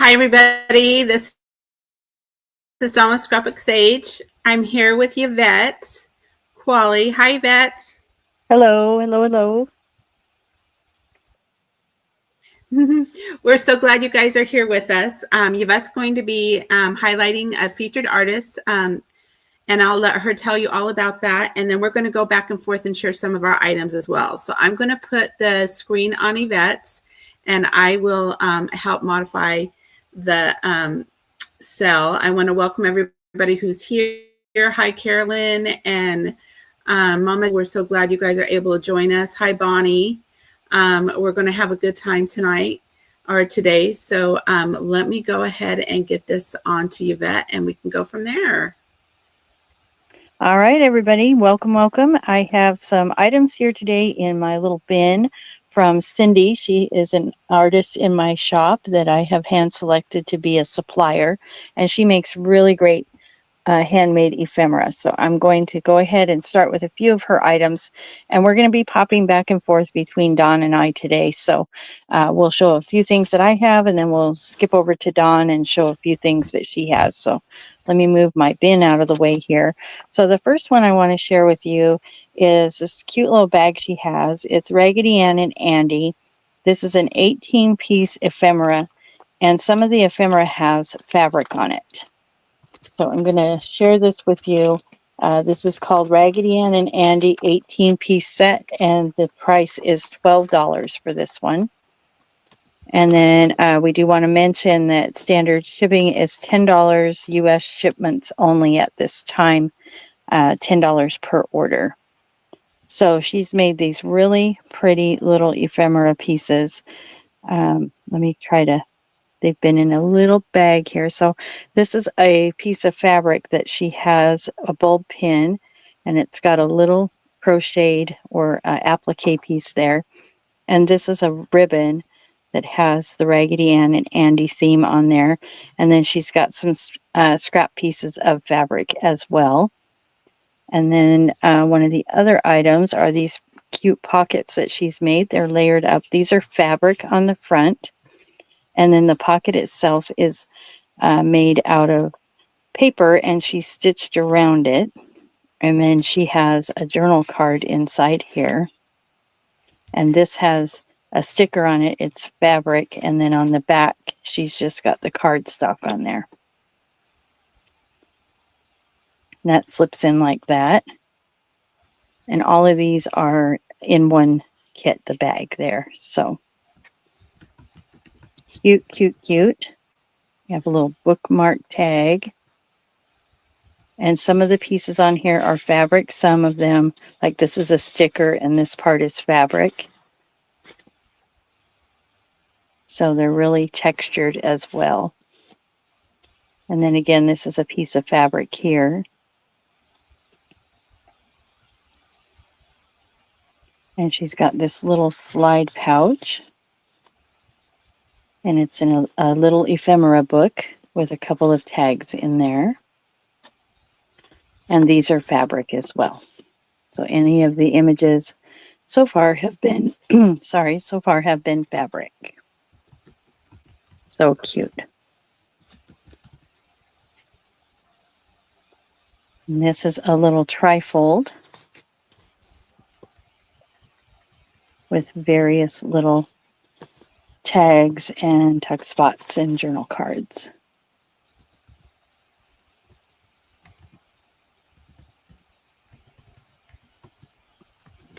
Hi, everybody. This is Dawn with Scrapbook Sage. I'm here with Yvette Qualley. Hi, Yvette. Hello, hello, hello. We're so glad you guys are here with us. Yvette's going to be highlighting a featured artist, and I'll let her tell you all about that. And then we're going to go back and forth and share some of our items as well. So I'm going to put the screen on Yvette's, and I will help modify the cell. I want to welcome everybody who's here. Hi, Carolyn and Mama. We're so glad you guys are able to join us. Hi, Bonnie. We're going to have a good time tonight or today. So let me go ahead and get this on to Yvette, and we can go from there. All right, everybody. Welcome, welcome. I have some items here today in my little bin from Cindy. She is an artist in my shop that I have hand selected to be a supplier, and she makes really great handmade ephemera. So I'm going to go ahead and start with a few of her items, and we're going to be popping back and forth between Dawn and I today. So we'll show a few things that I have, and then we'll skip over to Dawn and show a few things that she has. So let me move my bin out of the way here. So the first one I want to share with you is this cute little bag she has. It's Raggedy Ann and Andy. This is an 18-piece ephemera, and some of the ephemera has fabric on it. So I'm going to share this with you. This is called Raggedy Ann and Andy 18-piece set, and the price is $12 for this one. And then we do want to mention that standard shipping is $10 U.S. shipments only at this time, $10 per order. So she's made these really pretty little ephemera pieces. Let me try to... They've been in a little bag here. So this is a piece of fabric that she has a bulb pin, and it's got a little crocheted or applique piece there. And this is a ribbon that has the Raggedy Ann and Andy theme on there. And then she's got some scrap pieces of fabric as well. And then one of the other items are these cute pockets that she's made. They're layered up. These are fabric on the front. And then the pocket itself is made out of paper, and she stitched around it. And then she has a journal card inside here. And this has a sticker on it. It's fabric. And then on the back, she's just got the cardstock on there. And that slips in like that. And all of these are in one kit, the bag there. So cute, cute, cute. You have a little bookmark tag. And some of the pieces on here are fabric. Some of them, like this is a sticker and this part is fabric. So they're really textured as well. And then again, this is a piece of fabric here. And she's got this little slide pouch. And it's in a little ephemera book with a couple of tags in there. And these are fabric as well. So any of the images so far have been, so far have been fabric. So cute. And this is a little trifold with various little tags and tuck spots and journal cards.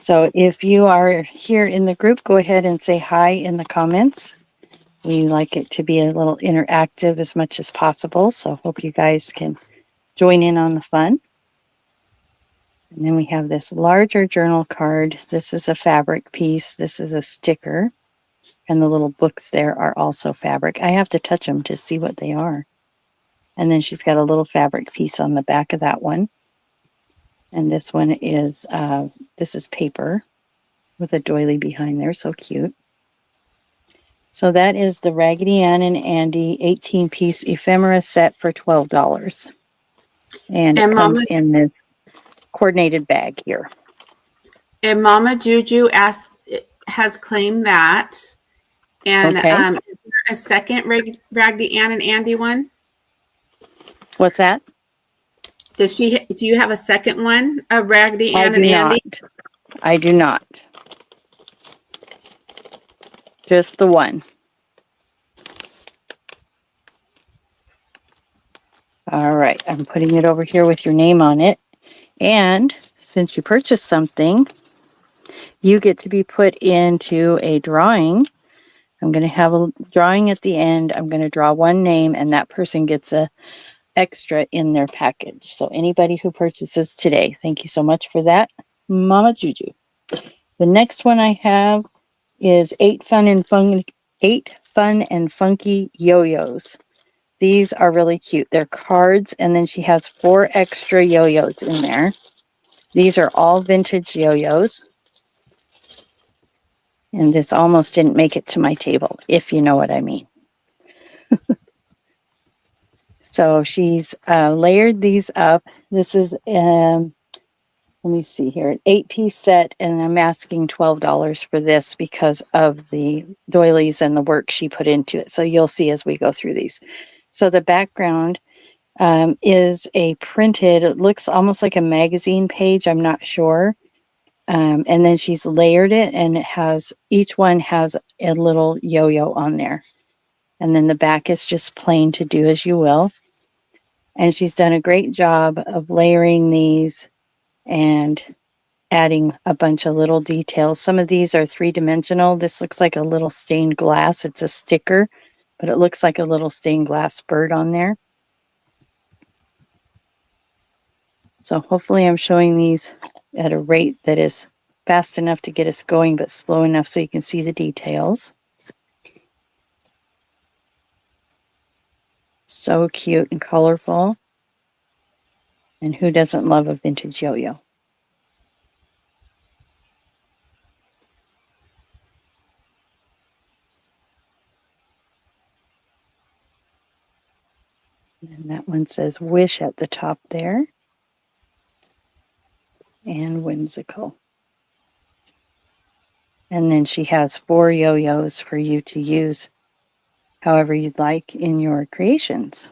So if you are here in the group, go ahead and say hi in the comments. We like it to be a little interactive as much as possible, so hope you guys can join in on the fun. And then we have this larger journal card. This is a fabric piece. This is a sticker. And the little books there are also fabric. I have to touch them to see what they are. And then she's got a little fabric piece on the back of that one. And this one is, this is paper with a doily behind there. So cute. So that is the Raggedy Ann and Andy 18-piece ephemera set for $12. And it comes in this coordinated bag here. And Mama Juju has claimed that. And okay. Is there a second Raggedy Ann and Andy one? What's that? Do you have a second one of Raggedy I Ann do and not. Andy? I do not. Just the one. All right, I'm putting it over here with your name on it. And since you purchased something, you get to be put into a drawing. I'm going to have a drawing at the end. I'm going to draw one name, and that person gets a extra in their package. So anybody who purchases today, thank you so much for that, Mama Juju. The next one I have is 8 fun and funky yo-yos. These are really cute. They're cards, and then she has 4 extra yo-yos in there. These are all vintage yo-yos. And this almost didn't make it to my table, if you know what I mean. So she's layered these up. This is, let me see here, an 8-piece set, and I'm asking $12 for this because of the doilies and the work she put into it. So you'll see as we go through these. So the background is a printed, it looks almost like a magazine page, I'm not sure. And then she's layered it, and it has, each one has a little yo-yo on there. And then the back is just plain to do as you will. And she's done a great job of layering these and adding a bunch of little details. Some of these are 3-dimensional. This looks like a little stained glass. It's a sticker, but it looks like a little stained glass bird on there. So hopefully I'm showing these at a rate that is fast enough to get us going, but slow enough so you can see the details. So cute and colorful. And who doesn't love a vintage yo-yo? And that one says Wish at the top there. And whimsical. And then she has 4 yo-yos for you to use however you'd like in your creations.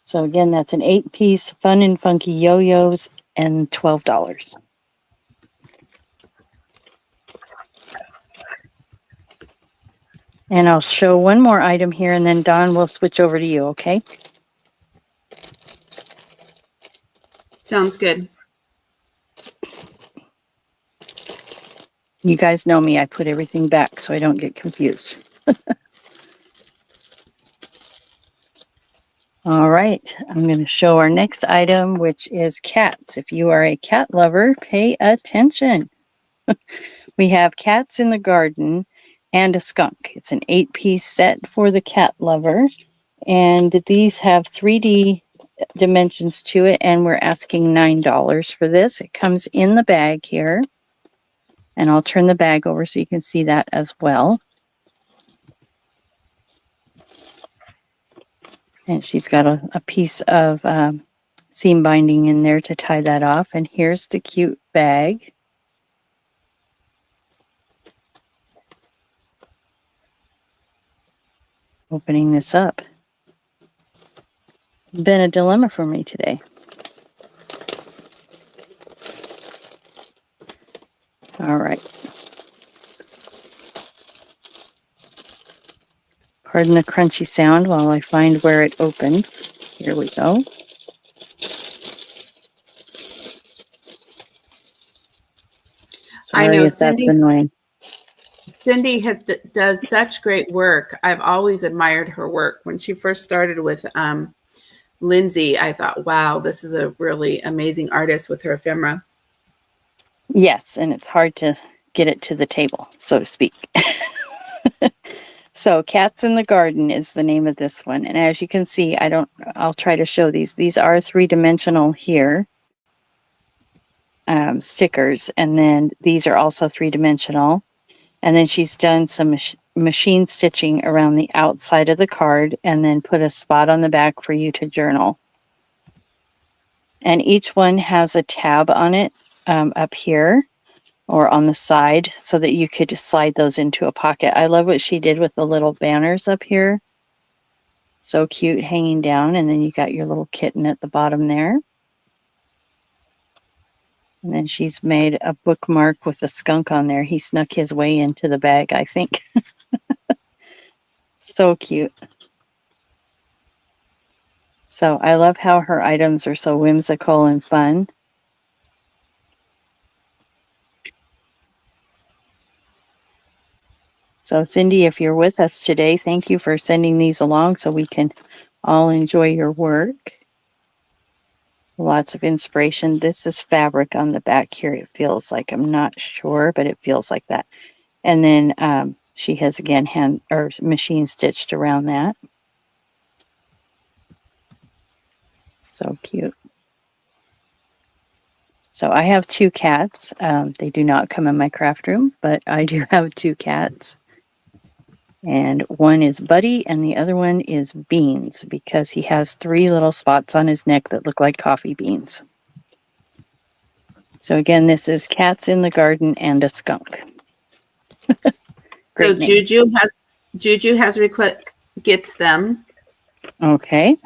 So again, that's an 8-piece fun and funky yo-yos and $12. And I'll show one more item here, and then Dawn will switch over to you, okay? Sounds good. You guys know me, I put everything back so I don't get confused. All right, I'm going to show our next item, which is cats. If you are a cat lover, pay attention. We have cats in the garden and a skunk. It's an 8-piece set for the cat lover. And these have 3D dimensions to it, and we're asking $9 for this. It comes in the bag here. And I'll turn the bag over so you can see that as well. And she's got a piece of seam binding in there to tie that off. And here's the cute bag. Opening this up. It's been a dilemma for me today. All right. Pardon the crunchy sound while I find where it opens. Here we go. I Sorry know if that's annoying. Cindy does such great work. I've always admired her work. When she first started with Lindsay, I thought, wow, this is a really amazing artist with her ephemera. Yes, and it's hard to get it to the table, so to speak. So Cats in the Garden is the name of this one. And as you can see, I'll try to show these. These are 3-dimensional here. Stickers, and then these are also 3-dimensional. And then she's done some machine stitching around the outside of the card, and then put a spot on the back for you to journal. And each one has a tab on it up here, or on the side so that you could slide those into a pocket. I love what she did with the little banners up here. So cute, hanging down, and then you got your little kitten at the bottom there. And then she's made a bookmark with a skunk on there. He snuck his way into the bag, I think. So cute. So I love how her items are so whimsical and fun. So Cindy, if you're with us today, thank you for sending these along so we can all enjoy your work. Lots of inspiration. This is fabric on the back here. It feels like, I'm not sure, but it feels like that. And then she has again hand or machine stitched around that. So cute. So I have 2 cats. They do not come in my craft room, but I do have 2 cats. And one is Buddy and the other one is Beans because he has 3 little spots on his neck that look like coffee beans. So again, this is Cats in the Garden and a Skunk. So Great name. Juju has gets them. Okay.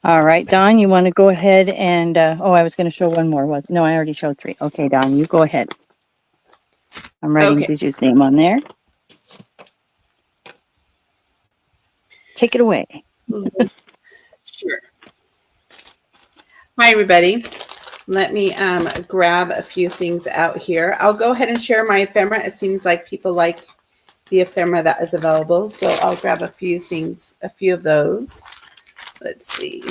All right, Dawn, you want to go ahead and, I was going to show one more. No, I already showed 3. Okay, Dawn, you go ahead. I'm writing Okay. Juju's name on there. Take it away. Sure. Hi, everybody. Let me grab a few things out here. I'll go ahead and share my ephemera. It seems like people like the ephemera that is available. So I'll grab a few things, a few of those. Let's see.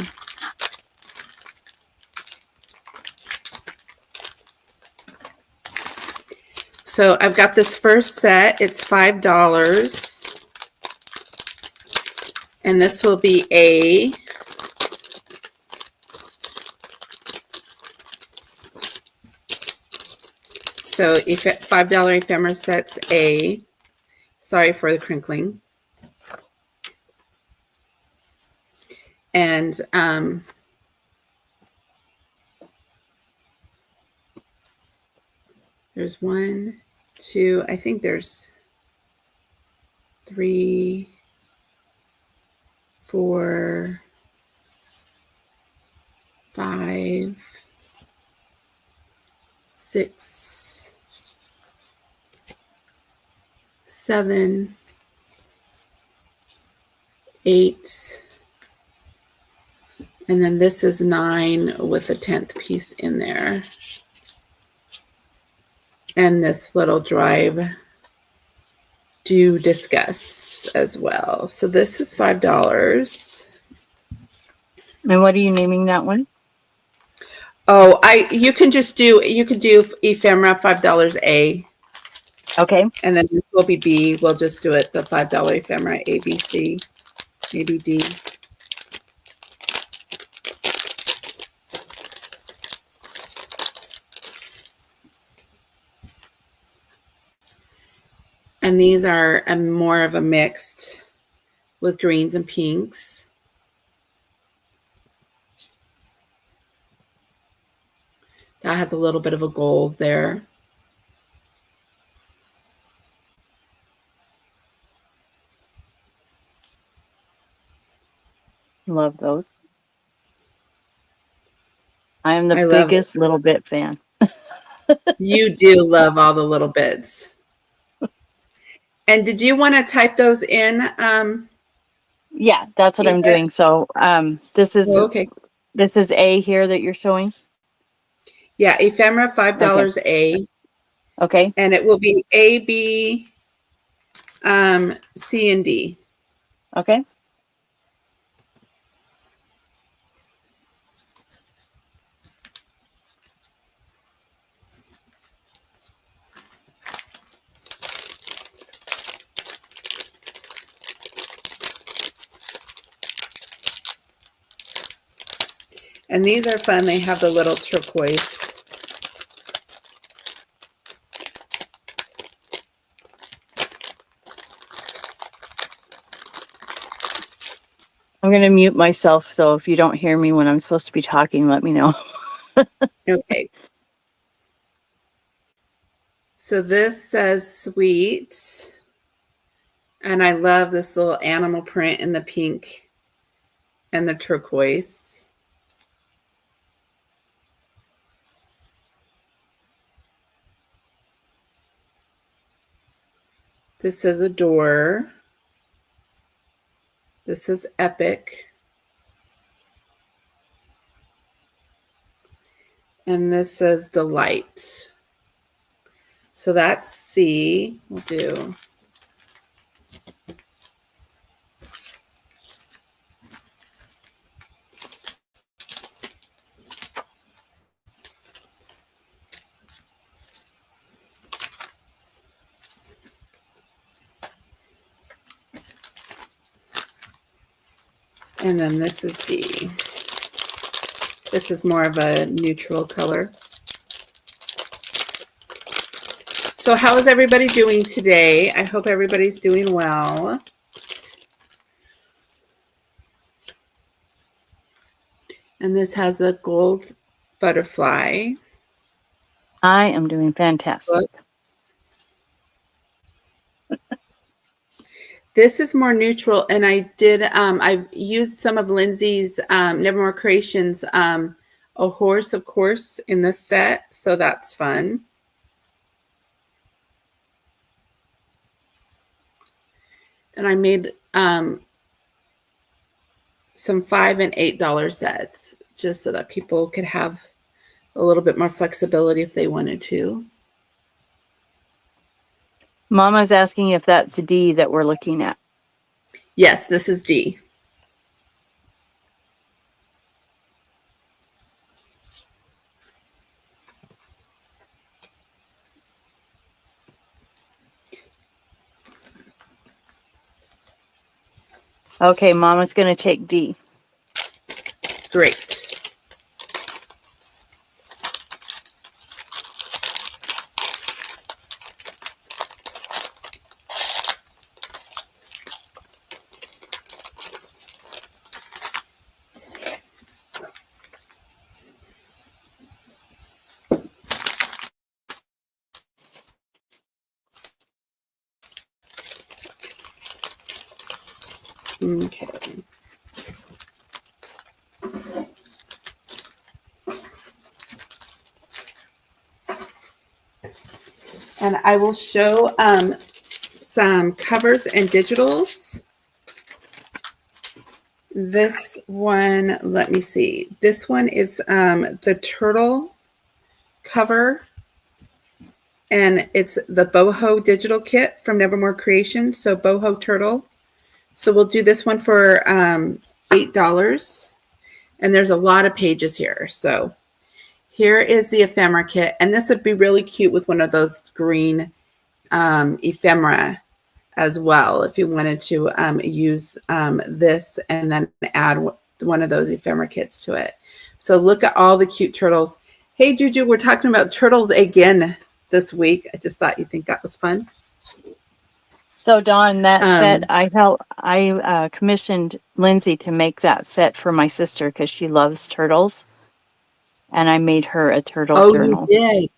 So I've got this first set. It's $5. And this will be a if $5 ephemera sets A. Sorry for the crinkling. And there's 1, 2, I think there's 3, 4, 5, 6, 7, 8, and then this is 9 with a 10th piece in there. And this little drive do discuss as well. So this is $5. And what are you naming that one? Oh, you could do ephemera $5 A. Okay. And then this will be B. We'll just do it the $5 ephemera A, B, C, maybe D. And these are more of a mixed with greens and pinks. That has a little bit of a gold there. Love those. I am the biggest little bit fan. You do love all the little bits. And did you want to type those in? Yeah, that's what I'm doing. So this is This is A here that you're showing? Yeah, ephemera $5 A. Okay. And it will be A, B, C, and D. Okay. And these are fun. They have the little turquoise. I'm going to mute myself, so if you don't hear me when I'm supposed to be talking, let me know. Okay. So this says sweet. And I love this little animal print in the pink and the turquoise. This says adore. This is epic. And this says delight. So that's C. We'll do. And then this is D. This is more of a neutral color. So how is everybody doing today? I hope everybody's doing well. And this has a gold butterfly. I am doing fantastic. This is more neutral, and I've used some of Lindsay's Nevermore Creations, A Horse, of course, in this set, so that's fun. And I made some $5 and $8 sets just so that people could have a little bit more flexibility if they wanted to. Mama's asking if that's D that we're looking at. Yes, this is D. Okay, Mama's going to take D. Great. Okay. And I will show some covers and digitals. This one, let me see. This one is the turtle cover, and it's the boho digital kit from Nevermore Creations. So boho turtle. So we'll do this one for $8, and there's a lot of pages here. So here is the ephemera kit, and this would be really cute with one of those green ephemera as well, if you wanted to use this and then add one of those ephemera kits to it. So look at all the cute turtles. Hey, Juju, we're talking about turtles again this week. I just thought you'd think that was fun. So Dawn, that set, I commissioned Lindsay to make that set for my sister because she loves turtles, and I made her a turtle journal. You did.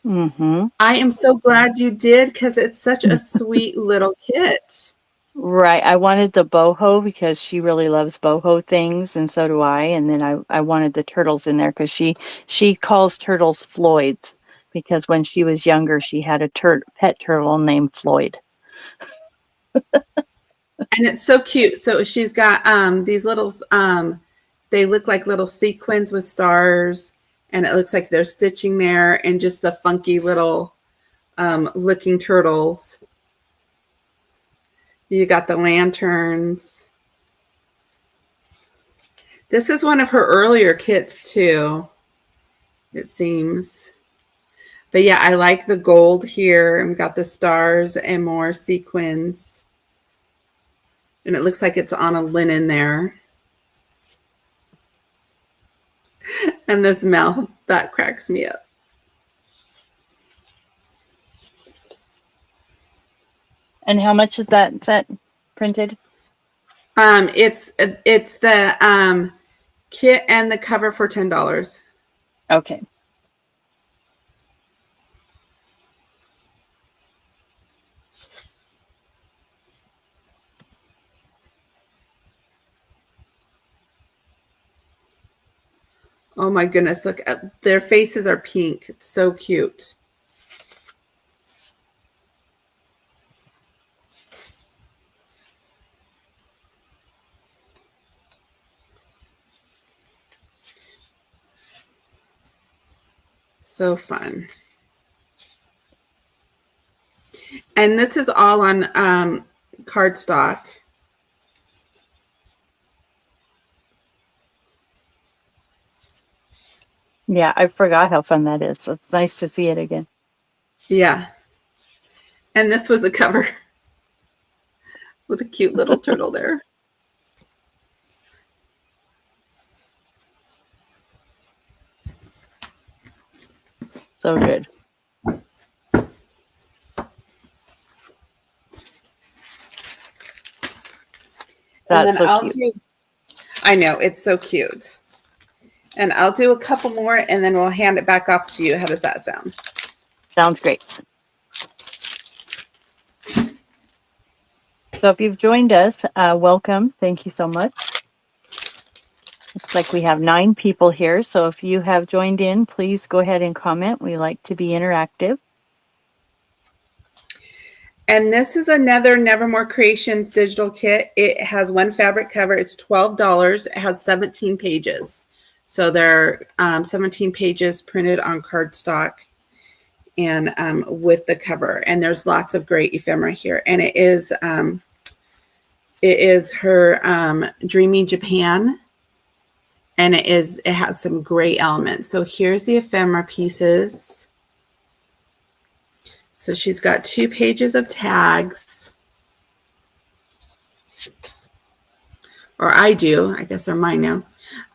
Mm-hmm. I am so glad you did, because it's such a sweet little kit. Right. I wanted the boho because she really loves boho things, and so do I. And then I wanted the turtles in there because she calls turtles Floyds, because when she was younger, she had a pet turtle named Floyd. And it's so cute. So she's got these little, they look like little sequins with stars, and it looks like they're stitching there, and just the funky little looking turtles. You got the lanterns. This is one of her earlier kits too, it seems. But yeah, I like the gold here, and we got the stars and more sequins. And it looks like it's on a linen there. And this mouth, that cracks me up. And how much is that set printed? It's the kit and the cover for $10. Okay. Oh my goodness, look, their faces are pink. It's so cute. So fun. And this is all on cardstock. Yeah, I forgot how fun that is. It's nice to see it again. Yeah. And this was the cover with a cute little turtle there. So good. And That's then so I'll cute. I know, it's so cute. And I'll do a couple more and then we'll hand it back off to you. How does that sound? Sounds great. So if you've joined us, welcome. Thank you so much. Looks like we have 9 people here. So if you have joined in, please go ahead and comment. We like to be interactive. And this is another Nevermore Creations digital kit. It has one fabric cover. It's $12. It has 17 pages. So there are 17 pages printed on cardstock and with the cover. And there's lots of great ephemera here. And it is her Dreamy Japan. And it has some great elements. So here's the ephemera pieces. So she's got 2 pages of tags. Or I do, I guess they're mine now,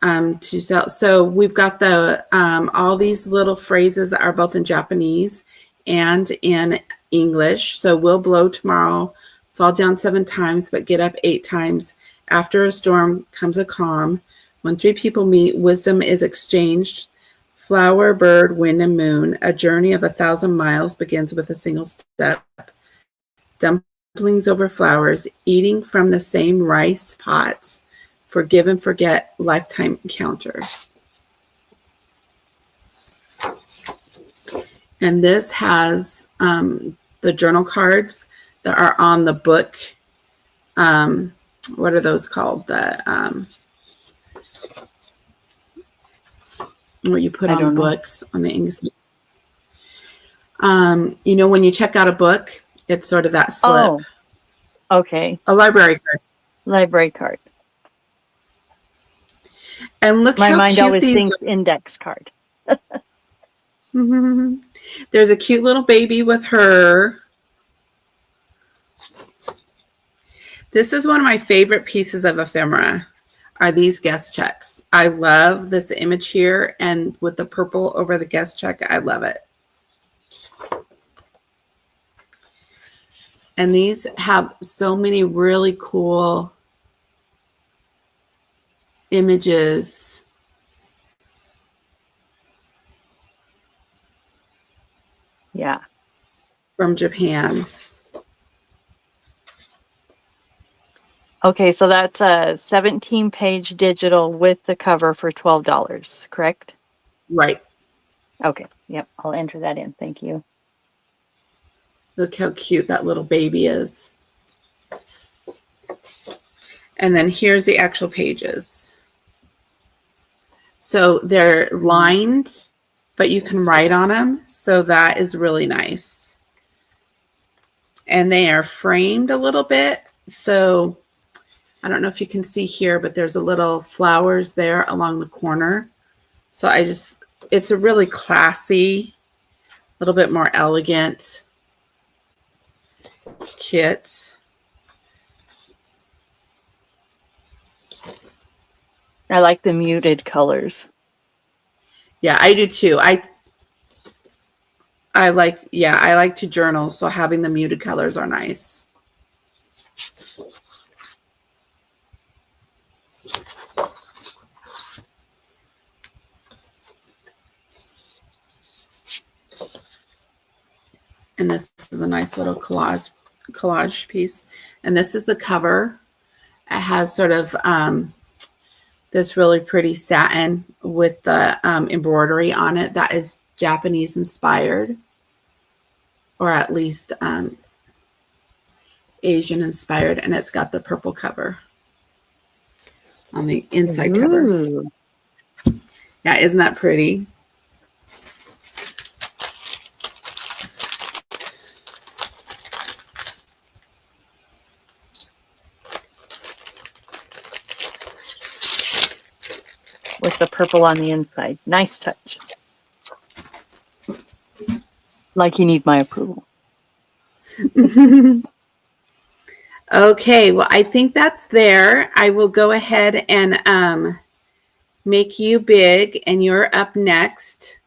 to sell. So we've got the all these little phrases that are both in Japanese and in English. So we'll blow tomorrow, fall down 7 times, but get up 8 times. After a storm comes a calm. When 3 people meet, wisdom is exchanged. Flower, bird, wind, and moon. A journey of 1,000 miles begins with a single step. Dumplings over flowers, eating from the same rice pots. Forgive and forget, lifetime encounter. And this has the journal cards that are on the book. What are those called? The what you put on the books on the English. You know, when you check out a book, it's sort of that slip. Oh, okay. A library card. Library card. And look My how mind cute always these thinks index card. There's a cute little baby with her. This is one of my favorite pieces of ephemera, are these guest checks. I love this image here, and with the purple over the guest check, I love it. And these have so many really cool images. Yeah. From Japan. Okay, so that's a 17-page digital with the cover for $12, correct? Right. Okay, yep, I'll enter that in. Thank you. Look how cute that little baby is. And then here's the actual pages. So they're lined, but you can write on them. So that is really nice. And they are framed a little bit. So I don't know if you can see here, but there's a little flowers there along the corner. So it's a really classy, a little bit more elegant kit. I like the muted colors. Yeah, I do too. I like to journal, so having the muted colors are nice. And this is a nice little collage piece. And this is the cover. It has sort of this really pretty satin with the embroidery on it that is Japanese inspired, or at least Asian inspired, and it's got the purple cover on the inside cover. Yeah, isn't that pretty? With the purple on the inside. Nice touch. Like you need my approval. Okay, well, I think that's there. I will go ahead and make you big, and you're up next.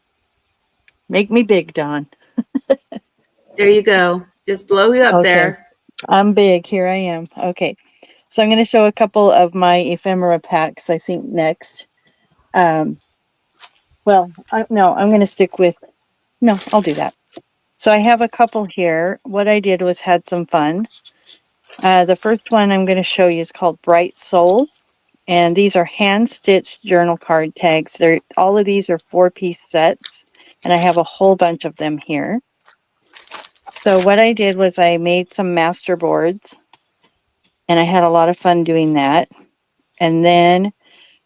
Make me big, Dawn. There you go. Just blow you up there. I'm big. Here I am. Okay. So I'm going to show a couple of my ephemera packs, I think, next. No, I'm going to stick with... No, I'll do that. So I have a couple here. What I did was had some fun. The first one I'm going to show you is called Bright Soul. And these are hand-stitched journal card tags. All of these are 4-piece sets. And I have a whole bunch of them here. So what I did was I made some master boards. And I had a lot of fun doing that. And then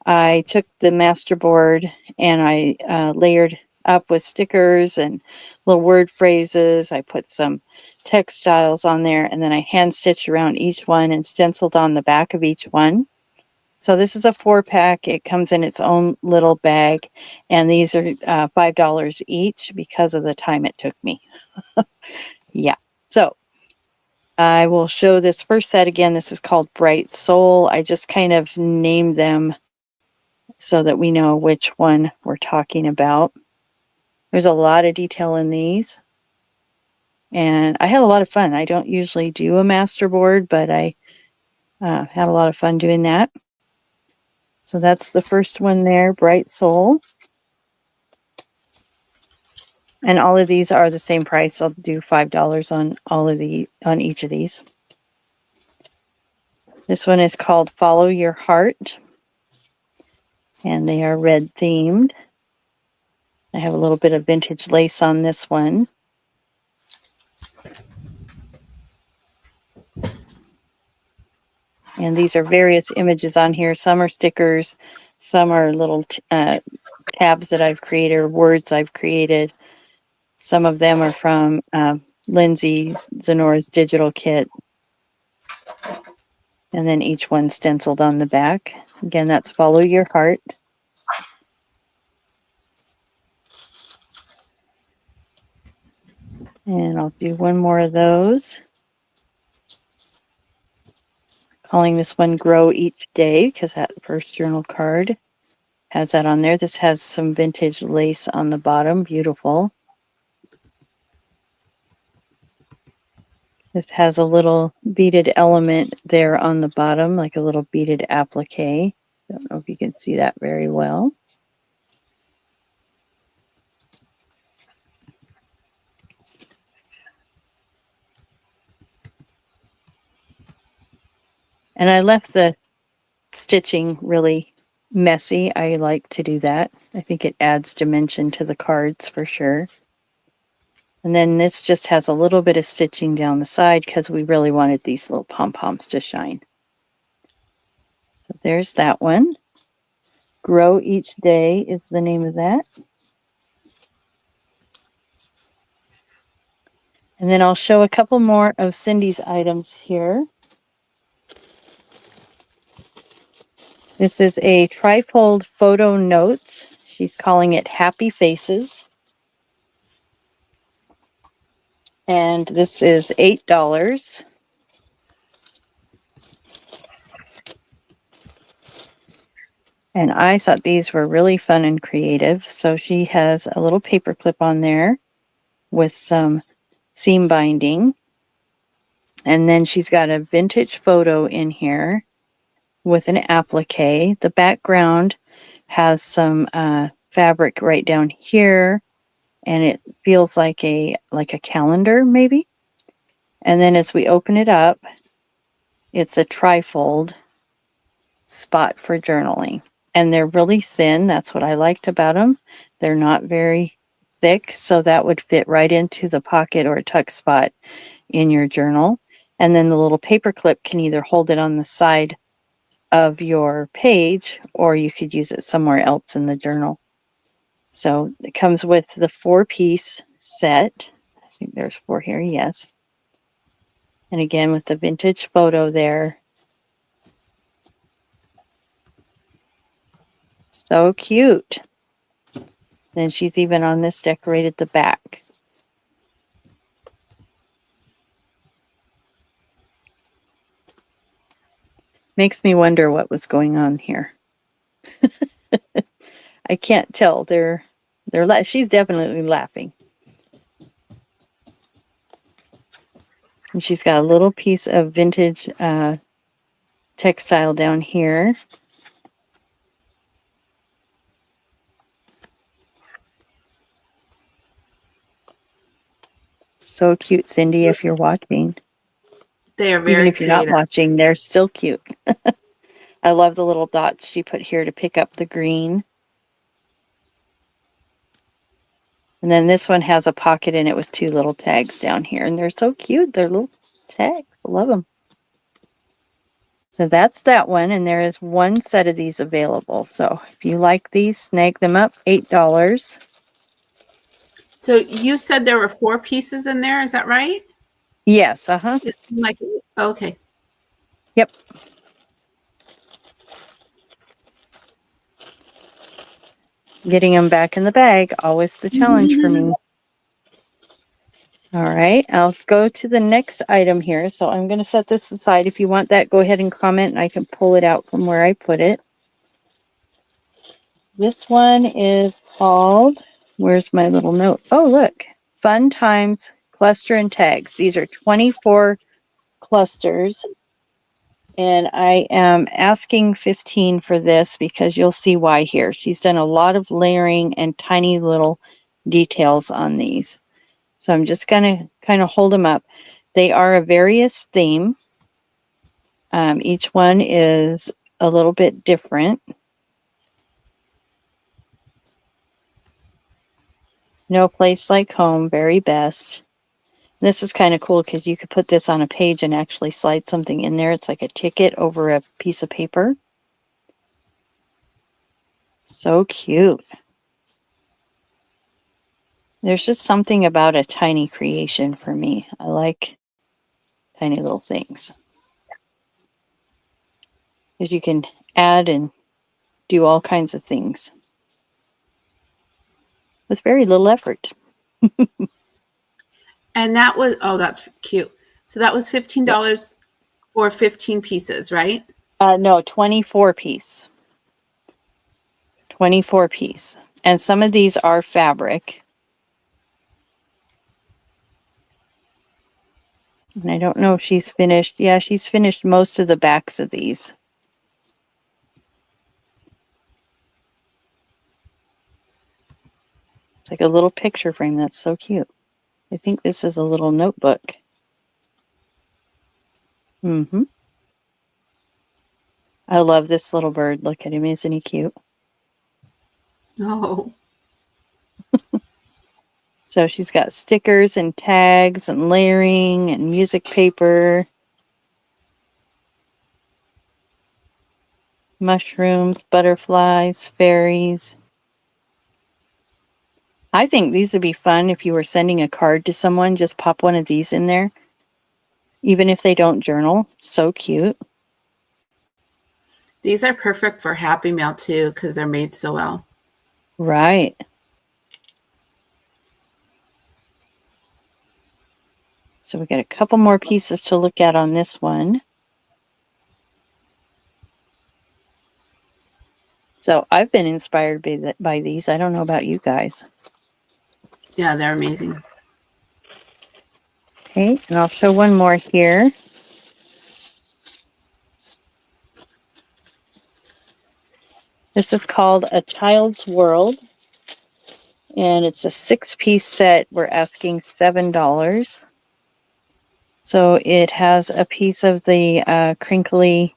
I took the master board and I layered up with stickers and little word phrases. I put some textiles on there, and then I hand stitched around each one and stenciled on the back of each one. So this is a 4-pack. It comes in its own little bag, and these are $5 each because of the time it took me. Yeah. So I will show this first set again. This is called Bright Soul. I just kind of named them so that we know which one we're talking about. There's a lot of detail in these. And I had a lot of fun. I don't usually do a master board, but I had a lot of fun doing that. So that's the first one there, Bright Soul. And all of these are the same price. I'll do $5 on each of these. This one is called Follow Your Heart. And they are red themed. I have a little bit of vintage lace on this one. And these are various images on here. Some are stickers. Some are little tabs that I've created, or words I've created. Some of them are from Lindsay Zenora's digital kit. And then each one stenciled on the back. Again, that's Follow Your Heart. And I'll do one more of those. Calling this one Grow Each Day, because that first journal card has that on there. This has some vintage lace on the bottom. Beautiful. This has a little beaded element there on the bottom, like a little beaded applique. Don't know if you can see that very well. And I left the stitching really messy. I like to do that. I think it adds dimension to the cards for sure. And then this just has a little bit of stitching down the side because we really wanted these little pom-poms to shine. So there's that one. Grow Each Day is the name of that. And then I'll show a couple more of Cindy's items here. This is a trifold photo notes. She's calling it Happy Faces. And this is $8. And I thought these were really fun and creative. So she has a little paper clip on there with some seam binding. And then she's got a vintage photo in here with an applique. The background has some fabric right down here and it feels like a calendar maybe. And then as we open it up, it's a trifold spot for journaling. And they're really thin. That's what I liked about them. They're not very thick, so that would fit right into the pocket or tuck spot in your journal. And then the little paper clip can either hold it on the side of your page, or you could use it somewhere else in the journal. So it comes with the 4-piece set. I think there's 4 here, yes. And again, with the vintage photo there. So cute. Then she's even on this decorated the back. Makes me wonder what was going on here. I can't tell. She's definitely laughing. And she's got a little piece of vintage textile down here. So cute, Cindy, if you're watching. They are Even very if you're not creative. watching, they're still cute. I love the little dots she put here to pick up the green. And then this one has a pocket in it with 2 little tags down here. And they're so cute. They're little tags. I love them. So that's that one. And there is 1 set of these available. So if you like these, snag them up. $8. So you said there were 4 pieces in there. Is that right? Yes. Uh-huh. It seemed like, okay. Yep. Getting them back in the bag. Always the challenge for me. All right, I'll go to the next item here. So I'm going to set this aside. If you want that, go ahead and comment and I can pull it out from where I put it. This one is called, where's my little note? Oh, look, Fun Times Cluster and Tags. These are 24 clusters. And I am asking 15 for this because you'll see why here. She's done a lot of layering and tiny little details on these. So I'm just going to kind of hold them up. They are a various theme. Each one is a little bit different. No Place Like Home, very best. This is kind of cool because you could put this on a page and actually slide something in there. It's like a ticket over a piece of paper. So cute. There's just something about a tiny creation for me. I like tiny little things. Because you can add and do all kinds of things with very little effort. And that was, oh, that's cute. So that was $15 for 15 pieces, right? No, 24 piece. 24 piece. And some of these are fabric. And I don't know if she's finished. Yeah, she's finished most of the backs of these. It's like a little picture frame. That's so cute. I think this is a little notebook. Mm-hmm. I love this little bird. Look at him. Isn't he cute? Oh. So she's got stickers and tags and layering and music paper. Mushrooms, butterflies, fairies. I think these would be fun if you were sending a card to someone. Just pop one of these in there. Even if they don't journal. So cute. These are perfect for Happy Mail too because they're made so well. Right. So we got a couple more pieces to look at on this one. So I've been inspired by these. I don't know about you guys. Yeah, they're amazing. Okay, and I'll show one more here. This is called A Child's World. And it's a 6-piece set. We're asking $7. So it has a piece of the crinkly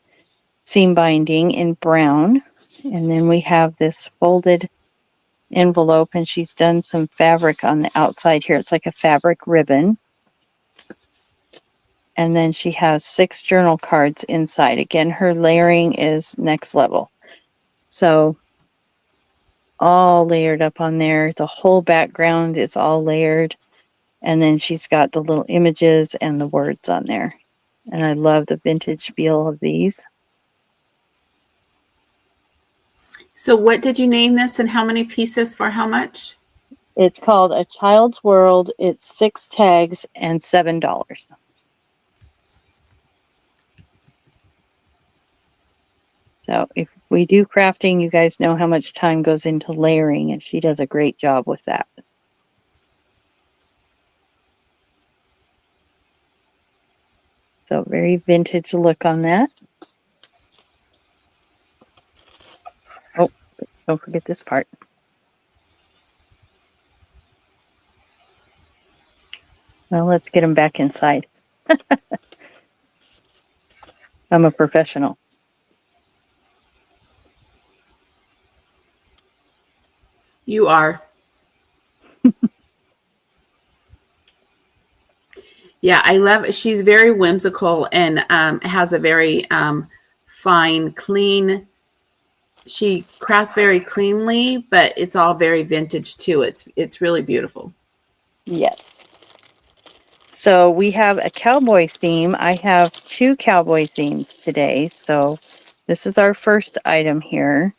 seam binding in brown. And then we have this folded envelope, and she's done some fabric on the outside here. It's like a fabric ribbon. And then she has 6 journal cards inside. Again, her layering is next level. So all layered up on there. The whole background is all layered. And then she's got the little images and the words on there. And I love the vintage feel of these. So what did you name this, and how many pieces for how much? It's called A Child's World. It's 6 tags and $7. So if we do crafting, you guys know how much time goes into layering, and she does a great job with that. So very vintage look on that. Oh, don't forget this part. Well, let's get them back inside. I'm a professional. You are. Yeah, I love. She's very whimsical and has a very fine, clean. She crafts very cleanly, but it's all very vintage too. It's really beautiful. Yes. So we have a cowboy theme. I have 2 cowboy themes today. So this is our first item here.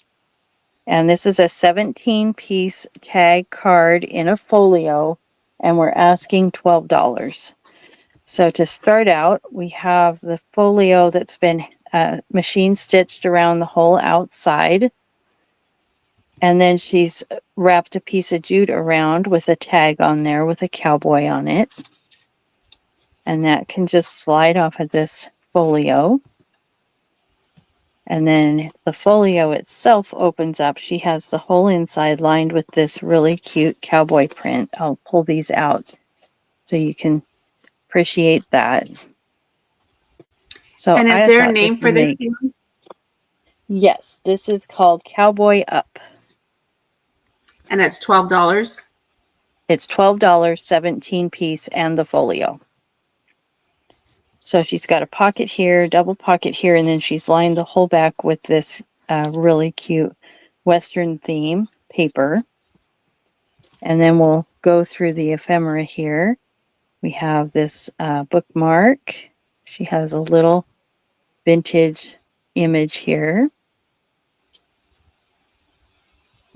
And this is a 17-piece tag card in a folio, and we're asking $12. So to start out, we have the folio that's been machine stitched around the whole outside. And then she's wrapped a piece of jute around with a tag on there with a cowboy on it. And that can just slide off of this folio. And then the folio itself opens up. She has the whole inside lined with this really cute cowboy print. I'll pull these out so you can appreciate that. So And is I there a thought name this for this made, theme? yes, this is called Cowboy Up. And it's $12. It's $12, 17 piece, and the folio. So she's got a pocket here, double pocket here, and then she's lined the whole back with this really cute Western theme paper. And then we'll go through the ephemera here. We have this bookmark. She has a little vintage image here.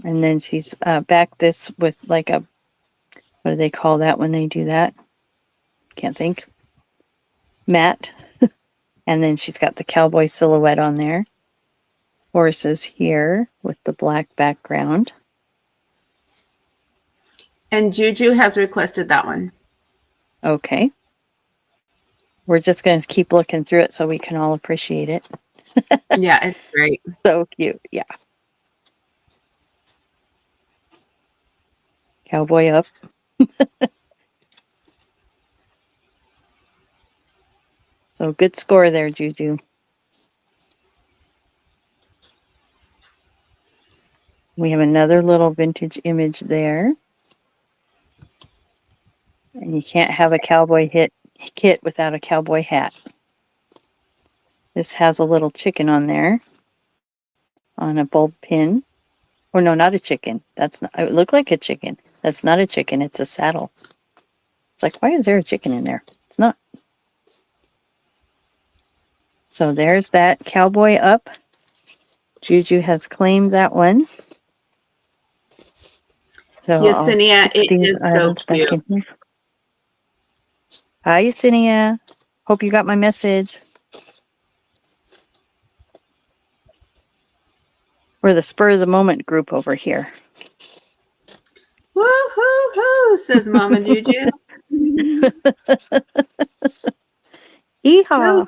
And then she's backed this with like a, what do they call that when they do that? Can't think. Mat. And then she's got the cowboy silhouette on there. Horses here with the black background. And Juju has requested that one. Okay. We're just going to keep looking through it so we can all appreciate it. Yeah, it's great. So cute. Yeah. Cowboy up. So good score there, Juju. We have another little vintage image there. And you can't have a cowboy kit without a cowboy hat. This has a little chicken on there on a bulb pin. Or no, not a chicken. That's not, it looked like a chicken. That's not a chicken. It's a saddle. It's like, why is there a chicken in there? It's not. So there's that cowboy up. Juju has claimed that one. So I'll Yesenia, stick it these is so items back cute. in here. Hi, Yesenia. Hope you got my message. We're the spur of the moment group over here. Woo-hoo-hoo, says Mama Juju. Hee-haw.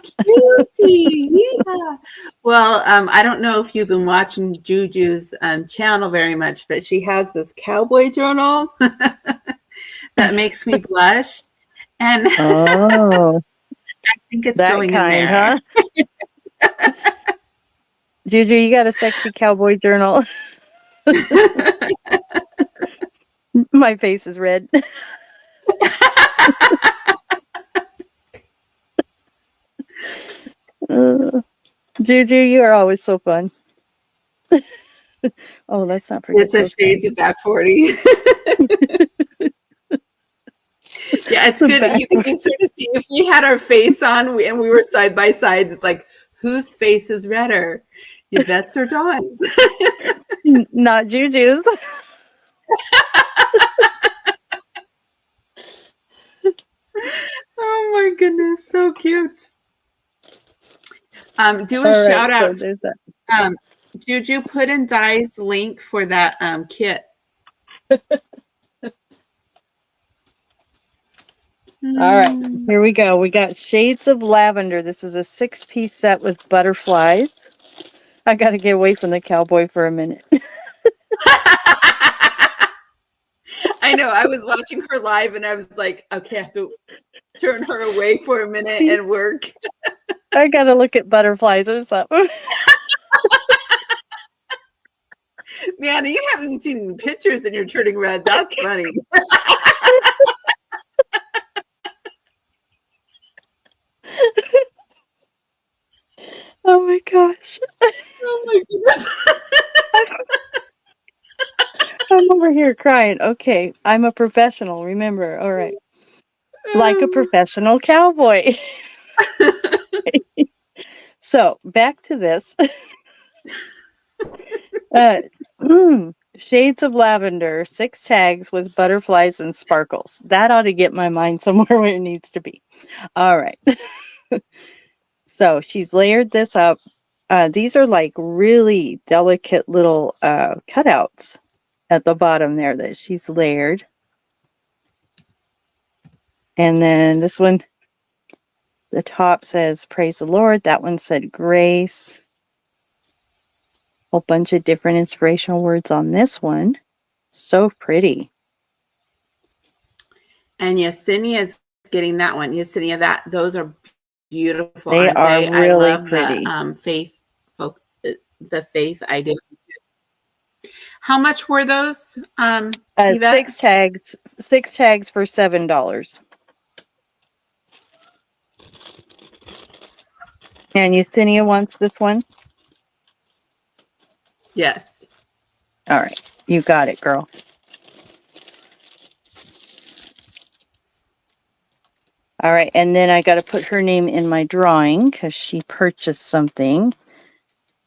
cutie. Yeah. Well, I don't know if you've been watching Juju's channel very much, but she has this cowboy journal that makes me blush. And Oh, I think it's that going in kind, there. huh? Juju, you got a sexy cowboy journal. My face is red. Juju, you are always so fun. Oh, let's not forget It's a those shades guys. of back 40. Yeah, it's The good. back. You can just sort of see if we had our face on and we were side by sides, it's like, whose face is redder? Yvette's or Dawn's? Not Juju's. Oh my goodness, so cute. Do a All right, shout so out. there's that. Juju, put in Di's link for that kit. All right, here we go. We got Shades of Lavender. This is a 6-piece set with butterflies. I got to get away from the cowboy for a minute. I know. I was watching her live and I was like, okay, I have to turn her away for a minute and work. I got to look at butterflies or something. Man, you haven't seen pictures and you're turning red. That's funny. Oh my gosh. Oh my goodness. I'm over here crying. Okay, I'm a professional, remember. All right. Like a professional cowboy. So, back to this. Uh, Shades of Lavender, 6 tags with butterflies and sparkles. That ought to get my mind somewhere where it needs to be. All right. So she's layered this up. These are like really delicate little cutouts at the bottom there that she's layered. And then this one, the top says, praise the Lord. That one said grace. A whole bunch of different inspirational words on this one. So pretty. And Yesenia is getting that one. Yesenia, those are beautiful, They aren't are they? I really love pretty. the faith idea. How much were those, Yvette? 6 tags for $7. And Yesenia wants this one. Yes. All right, you got it, girl. All right, and then I got to put her name in my drawing because she purchased something.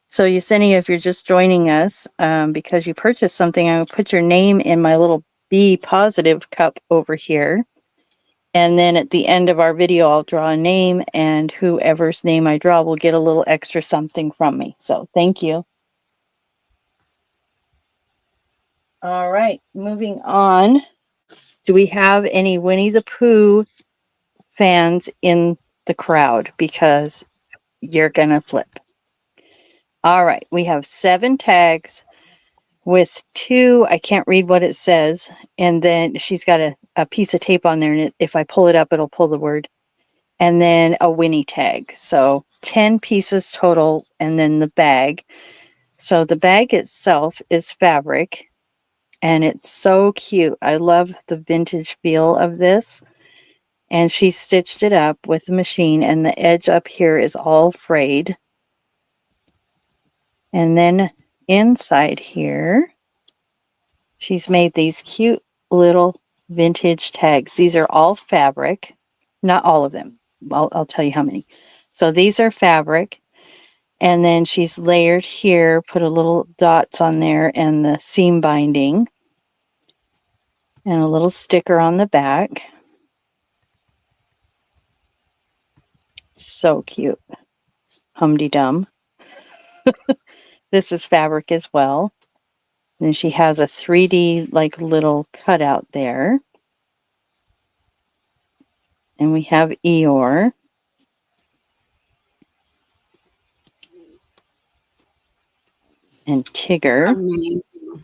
So Yesenia, if you're just joining us, because you purchased something, I will put your name in my little Be Positive cup over here. And then at the end of our video, I'll draw a name, and whoever's name I draw will get a little extra something from me. So thank you. All right, moving on. Do we have any Winnie the Pooh fans in the crowd? Because you're going to flip. All right, we have 7 tags with 2, I can't read what it says, and then she's got a piece of tape on there, and if I pull it up, it'll pull the word, and then a Winnie tag. So 10 pieces total, and then the bag. So the bag itself is fabric, and it's so cute. I love the vintage feel of this. And she stitched it up with the machine, and the edge up here is all frayed. And then inside here, she's made these cute little vintage tags. These are all fabric, not all of them. I'll tell you how many. So these are fabric. And then she's layered here, put a little dots on there and the seam binding. And a little sticker on the back. So cute. Humdy-dum. This is fabric as well. And she has a 3D like little cutout there. And we have Eeyore. and Tigger. Amazing.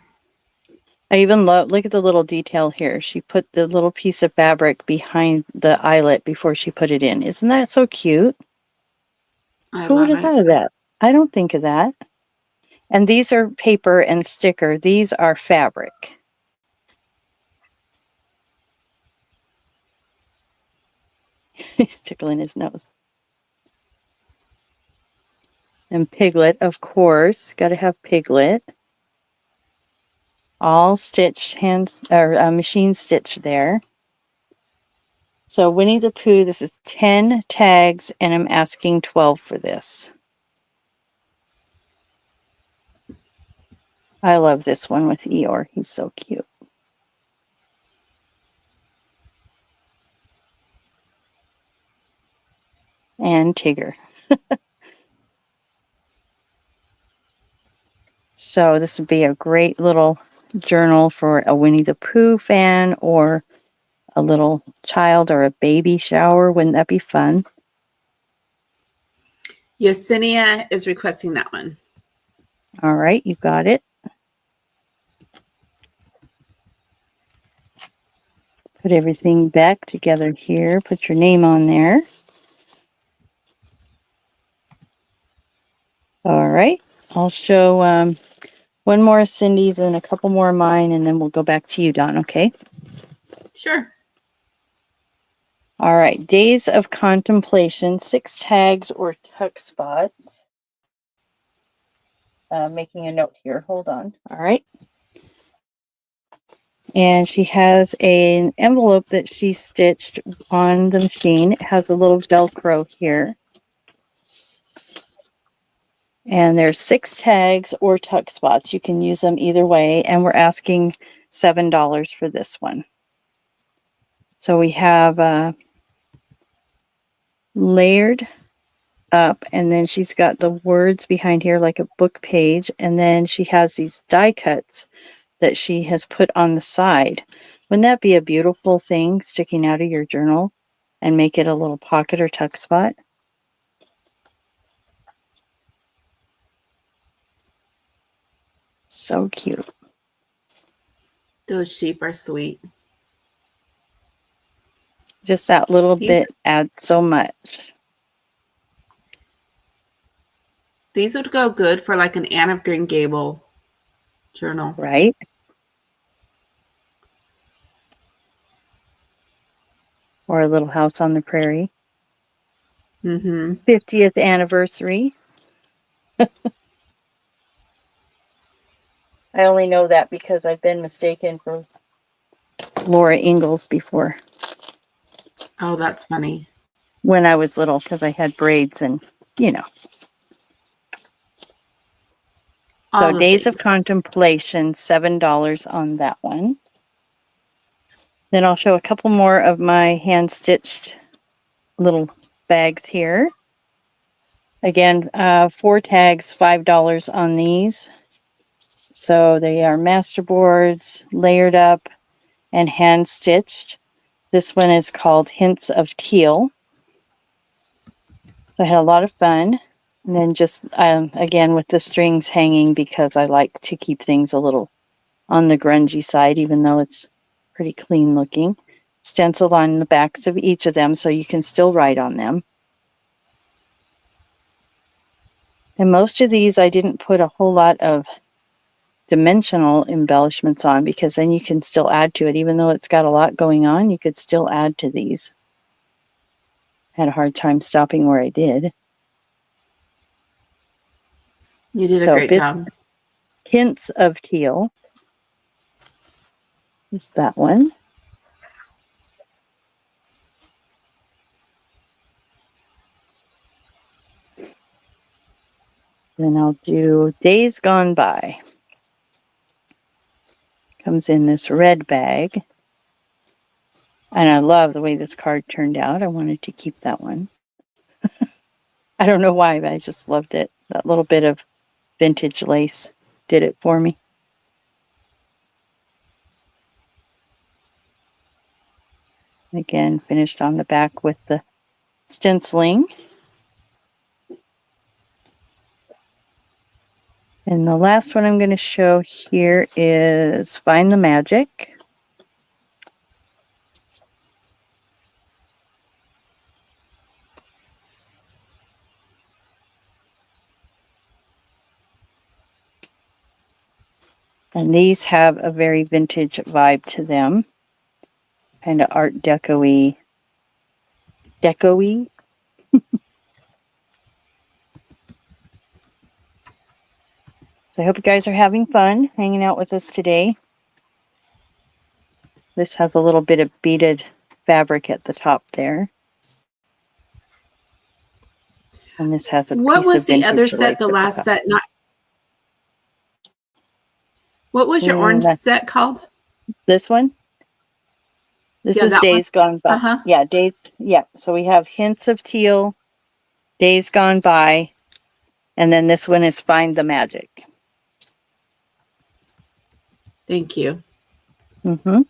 I even love, look at the little detail here. She put the little piece of fabric behind the eyelet before she put it in. Isn't that so cute? I Who would love have it. thought of that? I don't think of that. And these are paper and sticker. These are fabric. He's tickling his nose. And Piglet, of course. Got to have Piglet. All stitched, hands or machine stitched there. So Winnie the Pooh, this is 10 tags, and I'm asking 12 for this. I love this one with Eeyore. He's so cute. And Tigger. So this would be a great little journal for a Winnie the Pooh fan or a little child or a baby shower. Wouldn't that be fun? Yesenia is requesting that one. All right, you got it. Put everything back together here. Put your name on there. All right, I'll show one more Cindy's and a couple more of mine, and then we'll go back to you, Dawn, okay? Sure. All right, Days of Contemplation, 6 tags or tuck spots. Making a note here. Hold on. All right. And she has an envelope that she stitched on the machine. It has a little Velcro here. And there's 6 tags or tuck spots. You can use them either way. And we're asking $7 for this one. So we have layered up, and then she's got the words behind here like a book page. And then she has these die cuts that she has put on the side. Wouldn't that be a beautiful thing sticking out of your journal and make it a little pocket or tuck spot? So cute. Those sheep are sweet. Just that little These bit adds so much. these would go good for like an Anne of Green Gable journal. Right? Or a little house on the prairie. Mm-hmm. 50th anniversary. I only know that because I've been mistaken for Laura Ingalls before Oh, that's funny. when I was little because I had braids and, you know. So All the Days of things. Contemplation, $7 on that one. Then I'll show a couple more of my hand-stitched little bags here. Again, 4 tags, $5 on these. So they are masterboards, layered up, and hand-stitched. This one is called Hints of Teal. So I had a lot of fun. And then just, again, with the strings hanging because I like to keep things a little on the grungy side, even though it's pretty clean looking. Stenciled on the backs of each of them so you can still write on them. And most of these I didn't put a whole lot of dimensional embellishments on because then you can still add to it. Even though it's got a lot going on, you could still add to these. Had a hard time stopping where I did. You did a So great job. Hints of Teal is that one. Then I'll do Days Gone By. Comes in this red bag. And I love the way this card turned out. I wanted to keep that one. I don't know why, but I just loved it. That little bit of vintage lace did it for me. Again, finished on the back with the stenciling. And the last one I'm going to show here is Find the Magic. And these have a very vintage vibe to them. Kind of art deco-y. Deco-y. So I hope you guys are having fun hanging out with us today. This has a little bit of beaded fabric at the top there. And this has a What piece was of the other vintage set, lace the at the last top. set? Not. What was your orange set called? This one? This Yeah, is that one. Days Gone By. Uh-huh. Yeah, Days. Yeah, so we have Hints of Teal, Days Gone By, and then this one is Find the Magic. Thank you. Mm-hmm.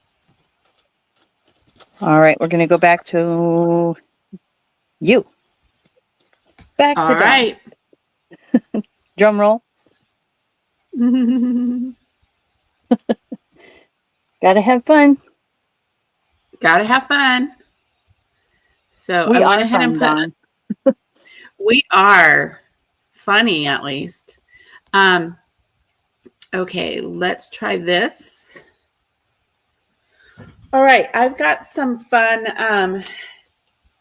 All right, we're going to go back to you. Back All to Dawn. right. Drum roll. Gotta have fun. Gotta have fun. So We I went are ahead and fun, put, Dawn. we are funny at least. Okay, let's try this. All right, I've got some fun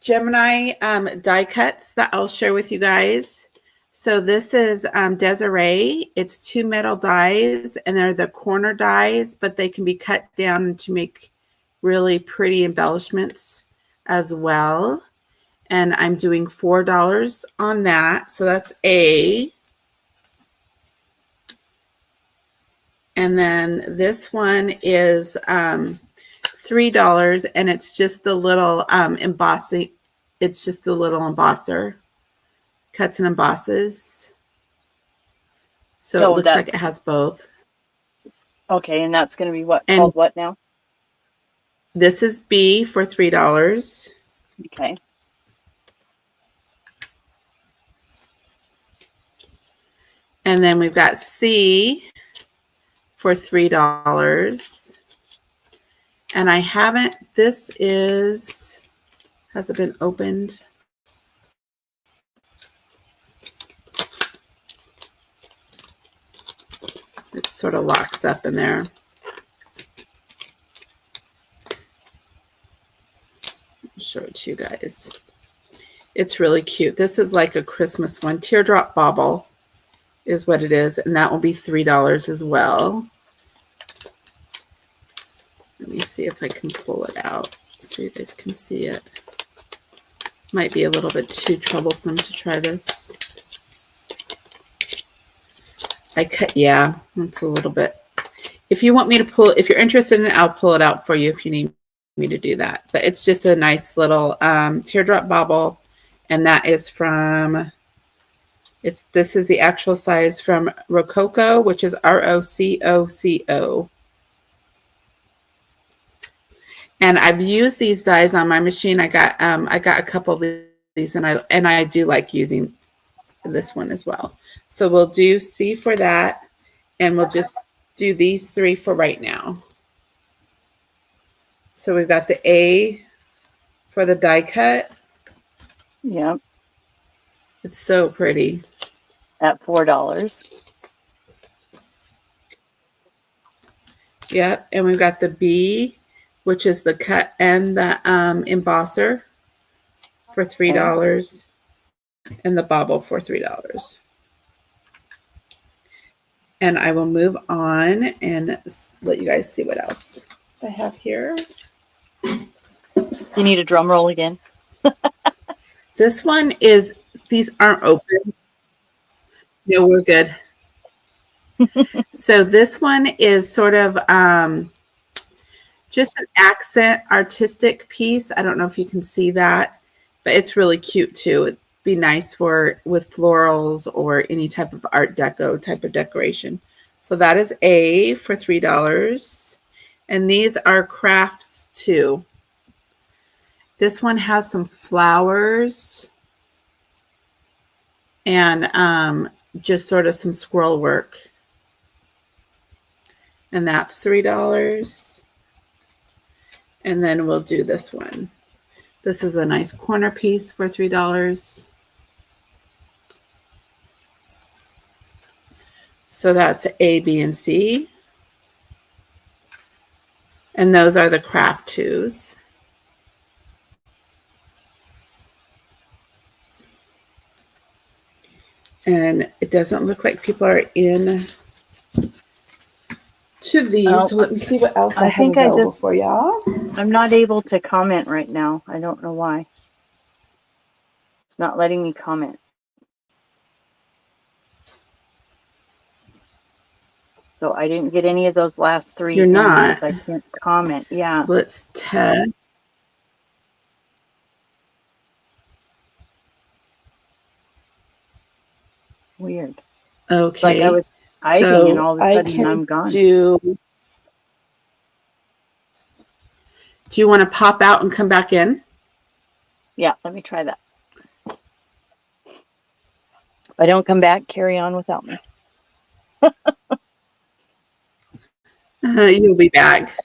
Gemini die cuts that I'll share with you guys. So this is Desiree. It's 2 metal dies, and they're the corner dies, but they can be cut down to make really pretty embellishments as well. And I'm doing $4 on that. So that's A. And then this one is $3, and it's just the little embossing. It's just the little embosser. Cuts and embosses. So it looks like it has both. Okay, and that's going to be what? And called what now? This is B for $3. Okay. And then we've got C for $3. And I haven't, this is, has it been opened? It sort of locks up in there. I'll show it to you guys. It's really cute. This is like a Christmas one. Teardrop Bauble is what it is. And that will be $3 as well. Let me see if I can pull it out so you guys can see it. Might be a little bit too troublesome to try this. Yeah, it's a little bit. If you want me to pull, if you're interested in it, I'll pull it out for you if you need me to do that. But it's just a nice little teardrop bauble, and that is from, this is the actual size from Rococo, which is ROCOCO. And I've used these dies on my machine. I got a couple of these, and I do like using this one as well. So we'll do C for that, and we'll just do these 3 for right now. So we've got the A for the die cut. Yep. It's so pretty. At $4. Yep. And we've got the B, which is the cut and the embosser for $3, and the bauble for $3. And I will move on and let you guys see what else I have here. You need a drum roll again? This one is, these aren't open. No, we're good. So this one is sort of just an accent artistic piece. I don't know if you can see that, but it's really cute too. It'd be nice for with florals or any type of art deco type of decoration. So that is A for $3. And these are crafts too. This one has some flowers and just sort of some scroll work. And that's $3. And then we'll do this one. This is a nice corner piece for $3. So that's A, B, and C. And those are the craft twos. And it doesn't look like people are in to these. So let me see what else I have available for y'all. I'm not able to comment right now. I don't know why. It's not letting me comment. So I didn't get any of those last three. You're not. I can't comment. Yeah. Let's test. Weird. Okay. Like I was typing so and all of a sudden I'm gone. Do you want to pop out and come back in? Yeah, let me try that. If I don't come back, carry on without me. You'll be back.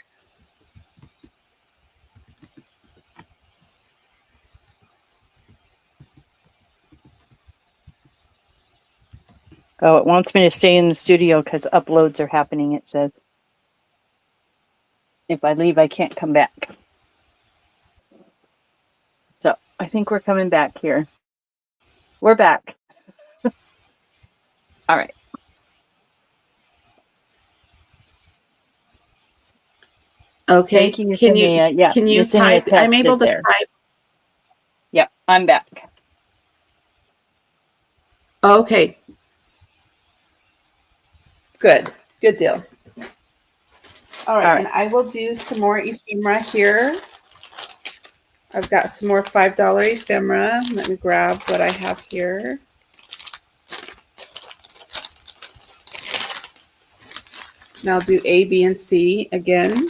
Oh, it wants me to stay in the studio because uploads are happening, it says. If I leave, I can't come back. So I think we're coming back here. We're back. All right. Okay. Thank you, Yesenia. Yeah, can you Yesenia type? I'm able to there. type. Yep, I'm back. Okay. Good. Good deal. All right. And I will do some more ephemera here. I've got some more $5 ephemera. Let me grab what I have here. Now I'll do A, B, and C again.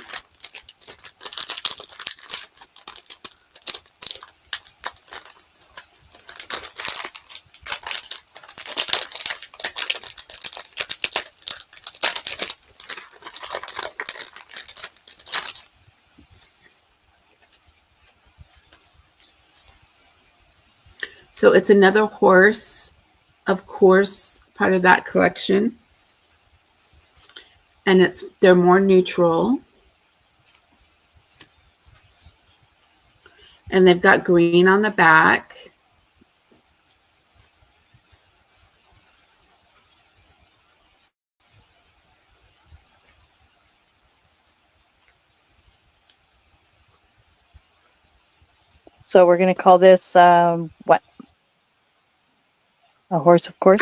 So it's another horse, of course, part of that collection. And they're more neutral. And they've got green on the back. So we're going to call this what? A horse, of course?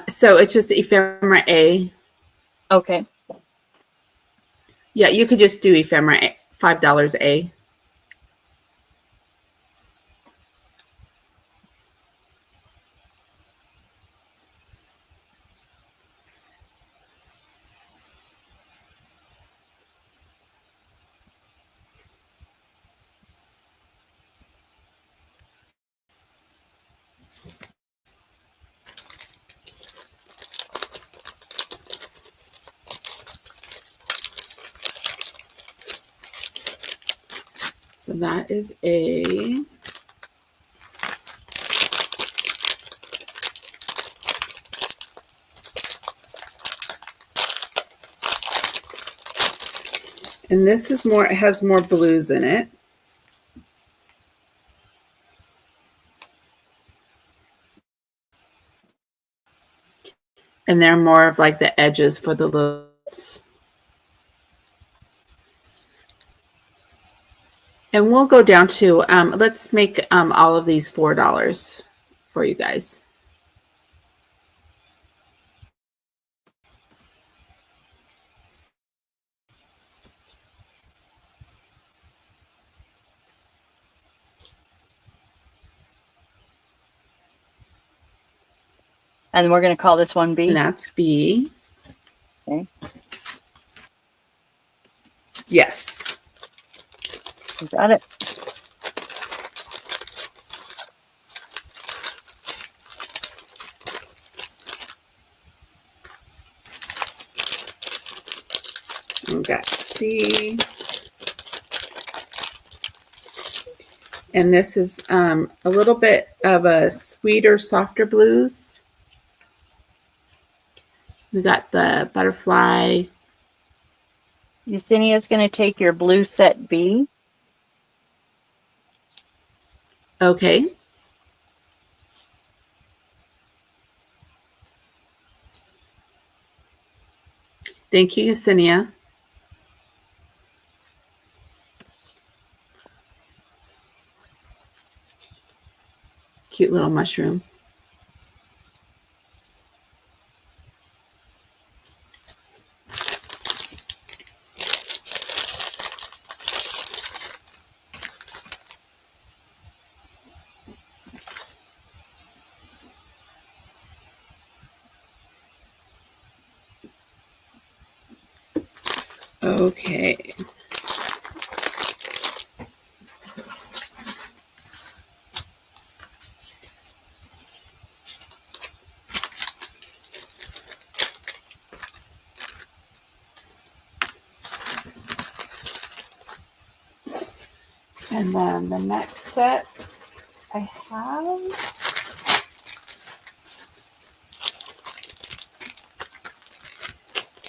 So it's just ephemera A. Okay. Yeah, you could just do ephemera A, $5 A. So that is A. And this is more, it has more blues in it. And they're more of like the edges for the looks. And we'll go down to, let's make all of these $4 for you guys. And we're going to call this one B? And that's B. Okay. Yes. Got it. We've got C. And this is a little bit of a sweeter, softer blues. We got the butterfly. Yesenia is going to take your blue set B. Okay. Thank you, Yesenia. Cute little mushroom. Okay. And then the next sets I have.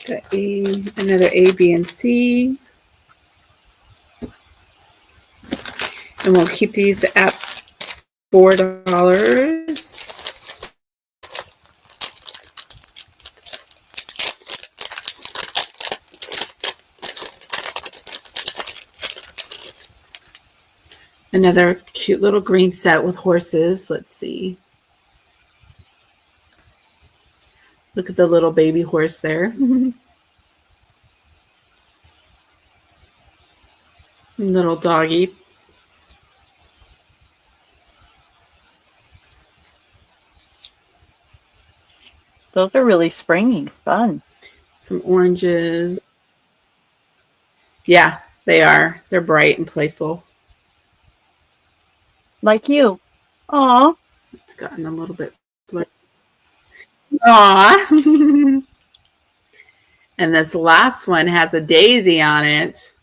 Got another A, B, and C. And we'll keep these at $4. Another cute little green set with horses. Let's see. Look at the little baby horse there. Little doggy. Those are really springy, fun. Some oranges. Yeah, they are. They're bright and playful. Like you. Aw. It's gotten a little bit blurry. Aw. And this last one has a daisy on it.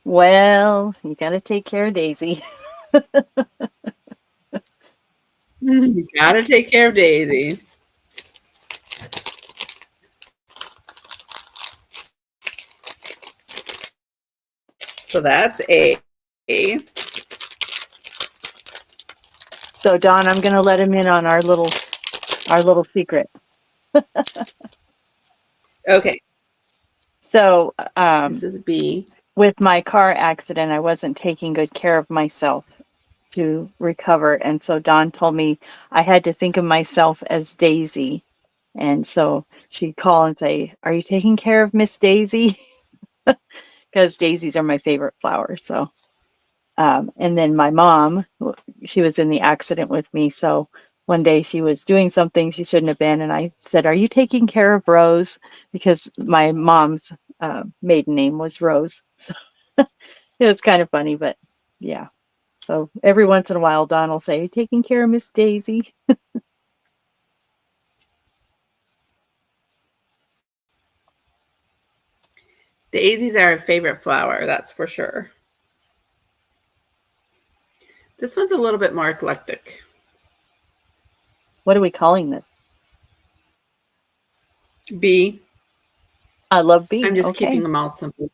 Well, you got to take care of Daisy. You gotta take care of Daisy. So that's A. So Don, I'm going to let him in on our little secret. Okay. So, This is B. with my car accident, I wasn't taking good care of myself to recover. And so Dawn told me I had to think of myself as Daisy. And so she'd call and say, "Are you taking care of Miss Daisy?" Because daisies are my favorite flower. So, and then my mom, she was in the accident with me. So one day she was doing something she shouldn't have been. And I said, "Are you taking care of Rose?" Because my mom's maiden name was Rose. So it was kind of funny, but yeah. So every once in a while, Don will say, "Are you taking care of Miss Daisy?" Daisies are a favorite flower, that's for sure. This one's a little bit more eclectic. What are we calling this? B. I love B. I'm just Okay. keeping them all simple.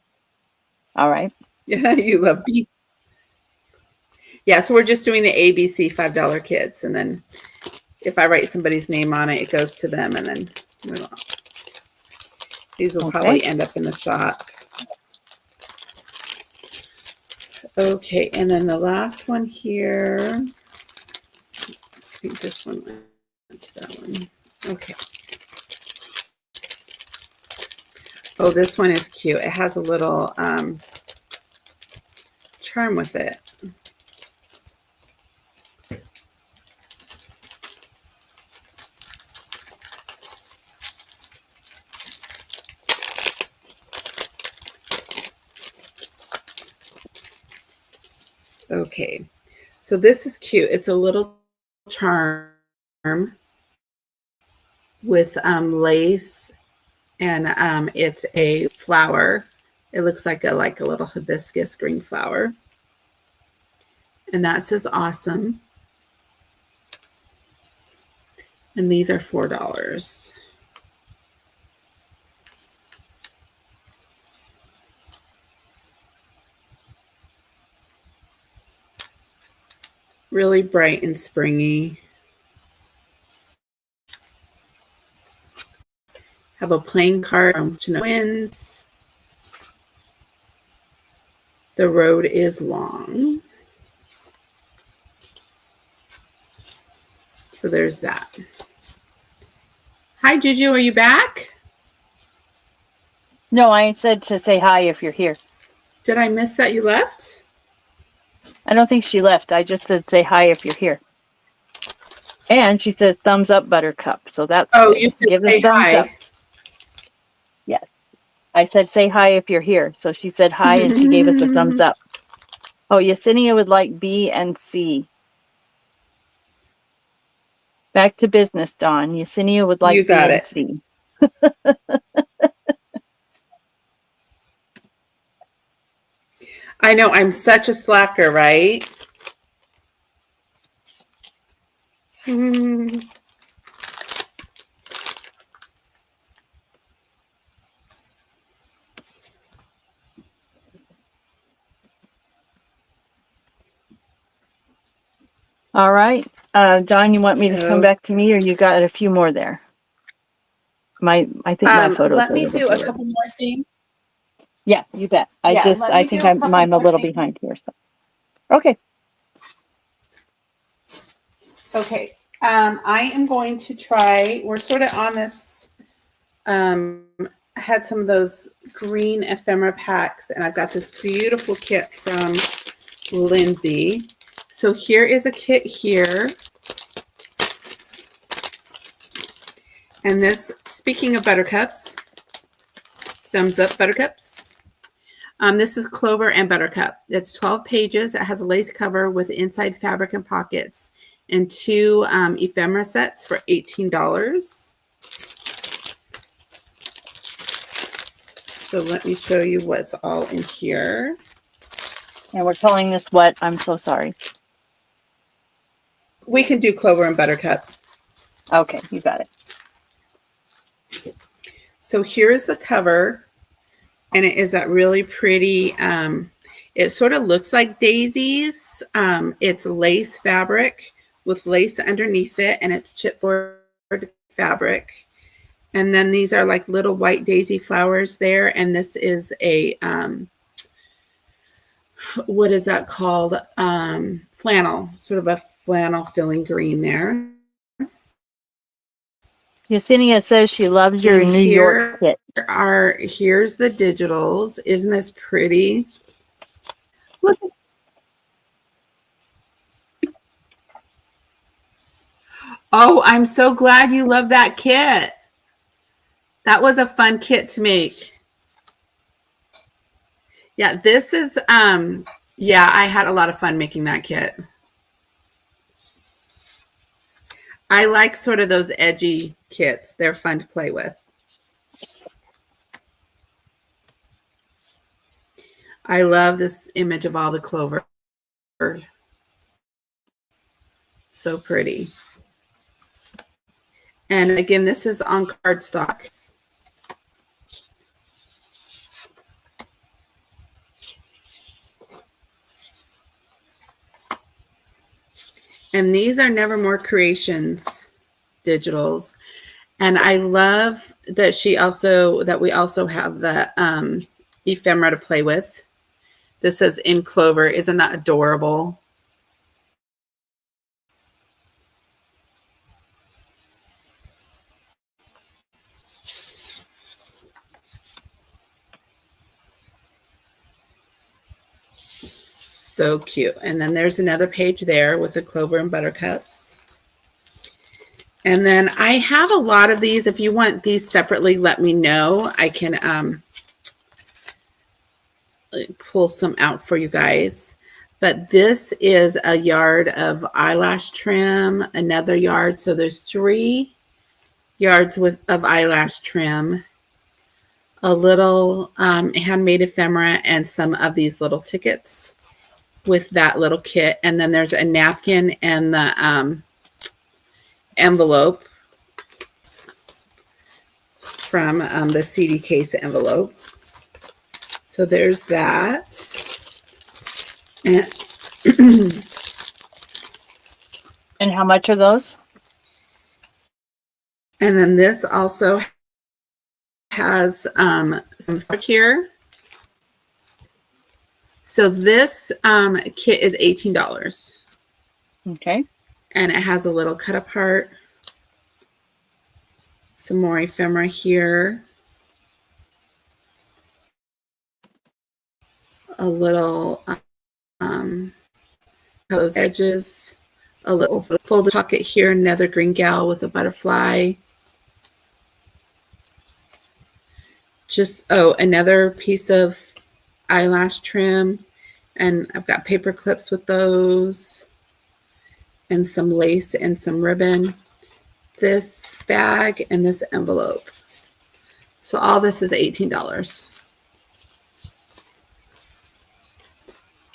All right. Yeah, you love B. Yeah, so we're just doing the ABC $5 kits. And then if I write somebody's name on it, it goes to them. And then these will probably end up in the shop. Okay, and then the last one here. I think this one went to that one. Okay. Oh, this one is cute. It has a little charm with it. Okay, so this is cute. It's a little charm with lace and it's a flower. It looks like a little hibiscus green flower, and that says awesome. And these are $4. Really bright and springy. Have a playing card from Winds. The road is long. So there's that. Hi, Juju. Are you back? No, I said to say hi if you're here. Did I miss that you left? I don't think she left. I just said say hi if you're here. And she says thumbs up, Buttercup. So that's good. You said give say a thumbs hi. up. Yes. I said say hi if you're here. So she said hi and she gave us a thumbs up. Oh, Yesenia would like B and C. Back to business, Dawn. Yesenia would like You B got and it. C. I know I'm such a slacker, right? All right. Dawn, you want me to come back to me or you got a few more there? I think my photos let are a me little do a blurry. couple more things. Yeah, you bet. Yeah, I think I'm a little behind here. So, okay. Okay. I am going to try. We're sort of on this. I had some of those green ephemera packs, and I've got this beautiful kit from Lindsay. So here is a kit here. And this, speaking of buttercups, thumbs up buttercups. This is Clover and Buttercup. It's 12 pages. It has a lace cover with inside fabric and pockets, and 2 ephemera sets for $18. So let me show you what's all in here. And we're calling this what? I'm so sorry. We can do Clover and Buttercup. Okay, you got it. So here's the cover, and it is that really pretty, it sort of looks like daisies. It's lace fabric with lace underneath it, and it's chipboard fabric. And then these are like little white daisy flowers there, and this is a, what is that called? Flannel, sort of a flannel filling green there. Yesenia says she loves your New York kit. Here's the digitals. Isn't this pretty? Look. Oh, I'm so glad you love that kit. That was a fun kit to make. Yeah, this is, yeah, I had a lot of fun making that kit. I like sort of those edgy kits. They're fun to play with. I love this image of all the clover. So pretty. And again, this is on cardstock. And these are Nevermore Creations digitals. And I love that we also have the ephemera to play with. This says in Clover. Isn't that adorable? So cute. And then there's another page there with the Clover and Buttercups. And then I have a lot of these. If you want these separately, let me know. I can pull some out for you guys. But this is a yard of eyelash trim, another yard. So there's 3 yards of eyelash trim. a little handmade ephemera and some of these little tickets with that little kit. And then there's a napkin and the envelope from the CD case envelope. So there's that. And how much are those? And then this also has some here. So this kit is $18. Okay. And it has a little cut apart. Some more ephemera here. A little those edges. A little folded pocket here. Another green gal with a butterfly. Just, another piece of eyelash trim. And I've got paper clips with those. And some lace and some ribbon. This bag and this envelope. So all this is $18.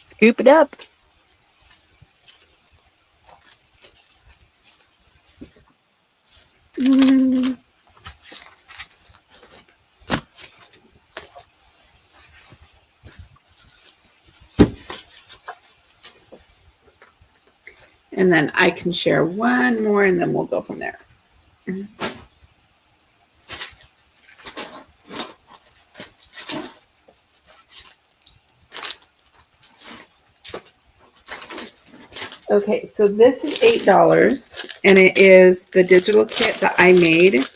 Scoop it up. And then I can share one more and then we'll go from there. Okay, so this is $8 and it is the digital kit that I made.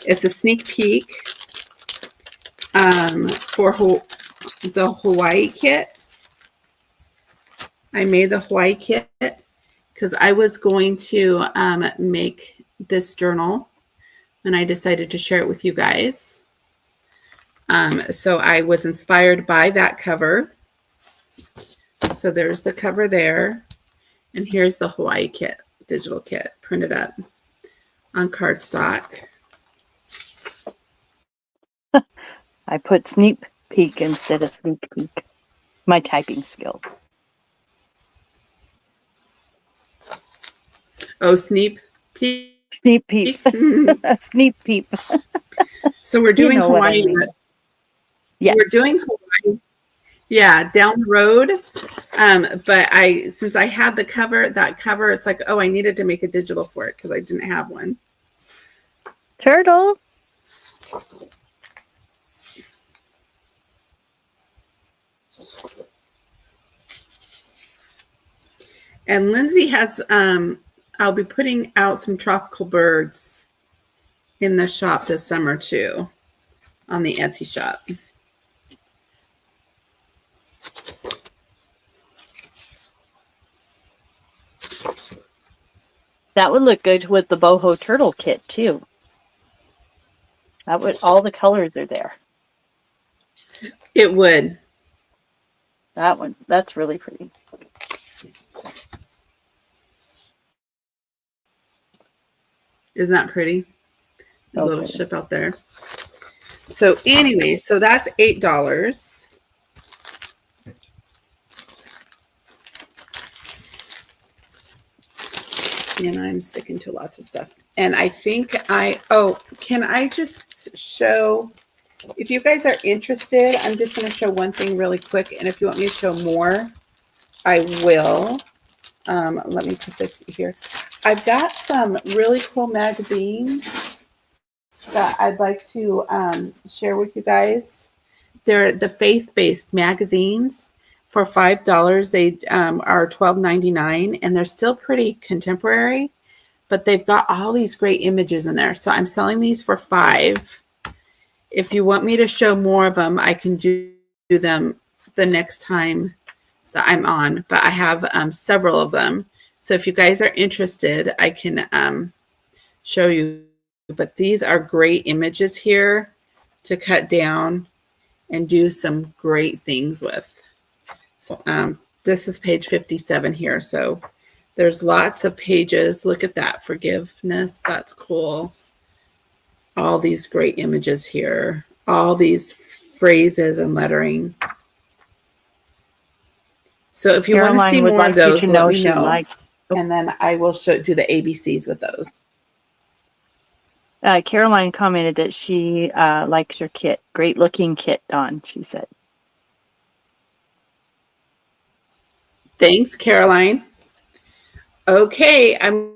It's a sneak peek for the Hawaii kit. I made the Hawaii kit because I was going to make this journal and I decided to share it with you guys. So I was inspired by that cover. So there's the cover there. And here's the Hawaii kit, digital kit, printed up on cardstock. I put sneak peek instead of sneak peek. My typing skills. Oh, sneak peek. Sneak peek. Sneak peek. So we're doing Hawaii. I mean. Yes. We're doing Hawaii. Yeah, down the road. But since I had that cover, it's like, I needed to make a digital for it because I didn't have one. Turtle. And Lindsay has, I'll be putting out some tropical birds in the shop this summer too, on the Etsy shop. That would look good with the boho turtle kit too. That would, all the colors are there. It would. That one, that's really pretty. Isn't that pretty? There's a little Okay. ship out there. So anyway, so that's $8. And I'm sticking to lots of stuff. And I think can I just show, if you guys are interested, I'm just going to show one thing really quick. And if you want me to show more, I will. Let me put this here. I've got some really cool magazines that I'd like to share with you guys. They're the faith-based magazines for $5. They are $12.99 and they're still pretty contemporary, but they've got all these great images in there. So I'm selling these for $5. If you want me to show more of them, I can do them the next time that I'm on, but I have several of them. So if you guys are interested, I can show you. But these are great images here to cut down and do some great things with. So this is page 57 here. So there's lots of pages. Look at that, forgiveness. That's cool. All these great images here. all these phrases and lettering. So if you want to see Caroline would more of like you to those, let know me she know. likes. Oh, And then I will do the ABCs with those. Caroline commented that she likes your kit. Great looking kit, Dawn, she said. Thanks, Caroline. Okay, I'm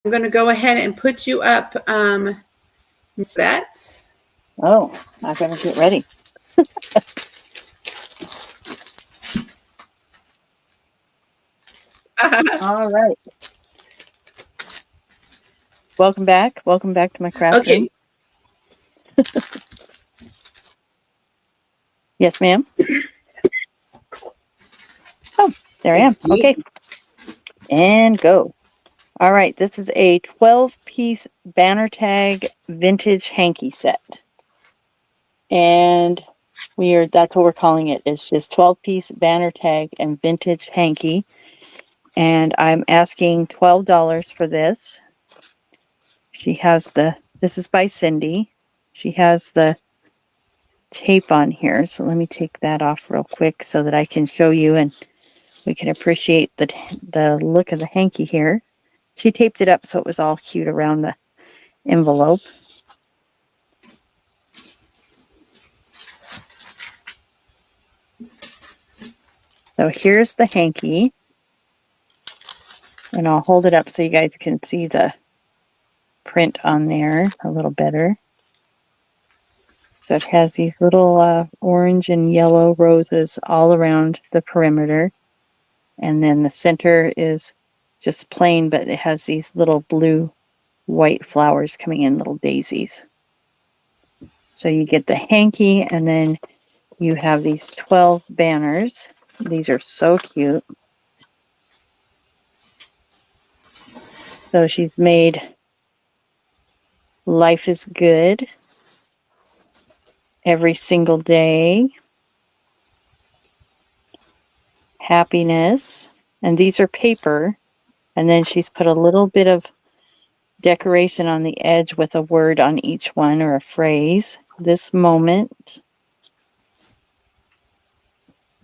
going to go ahead and put you up, Miss Bet. Oh, I better get ready. All right. Welcome back. Welcome back to my craft room. Okay. Yes, ma'am. Oh, there I am. Excuse Okay. me. And go. All right. This is a 12-piece banner tag vintage hanky set. And that's what we're calling it. It's just 12-piece banner tag and vintage hanky. And I'm asking $12 for this. She has this is by Cindy. She has the tape on here. So let me take that off real quick so that I can show you and we can appreciate the look of the hanky here. She taped it up so it was all cute around the envelope. So here's the hanky. And I'll hold it up so you guys can see the print on there a little better. So it has these little orange and yellow roses all around the perimeter. And then the center is just plain, but it has these little blue white flowers coming in, little daisies. So you get the hanky, and then you have these 12 banners. These are so cute. So she's made Life is Good, Every Single Day, Happiness, and these are paper. And then she's put a little bit of decoration on the edge with a word on each one or a phrase. This moment,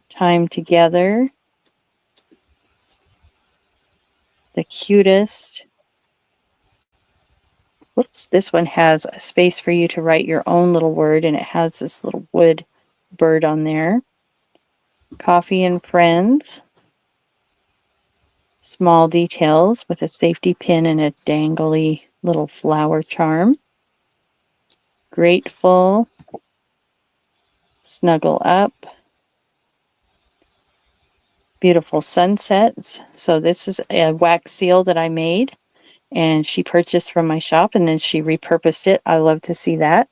time together, the cutest. Whoops, this one has a space for you to write your own little word, and it has this little wood bird on there. Coffee and Friends. Small Details with a safety pin and a dangly little flower charm. Grateful. Snuggle Up. Beautiful Sunsets. So this is a wax seal that I made, and she purchased from my shop, and then she repurposed it. I love to see that.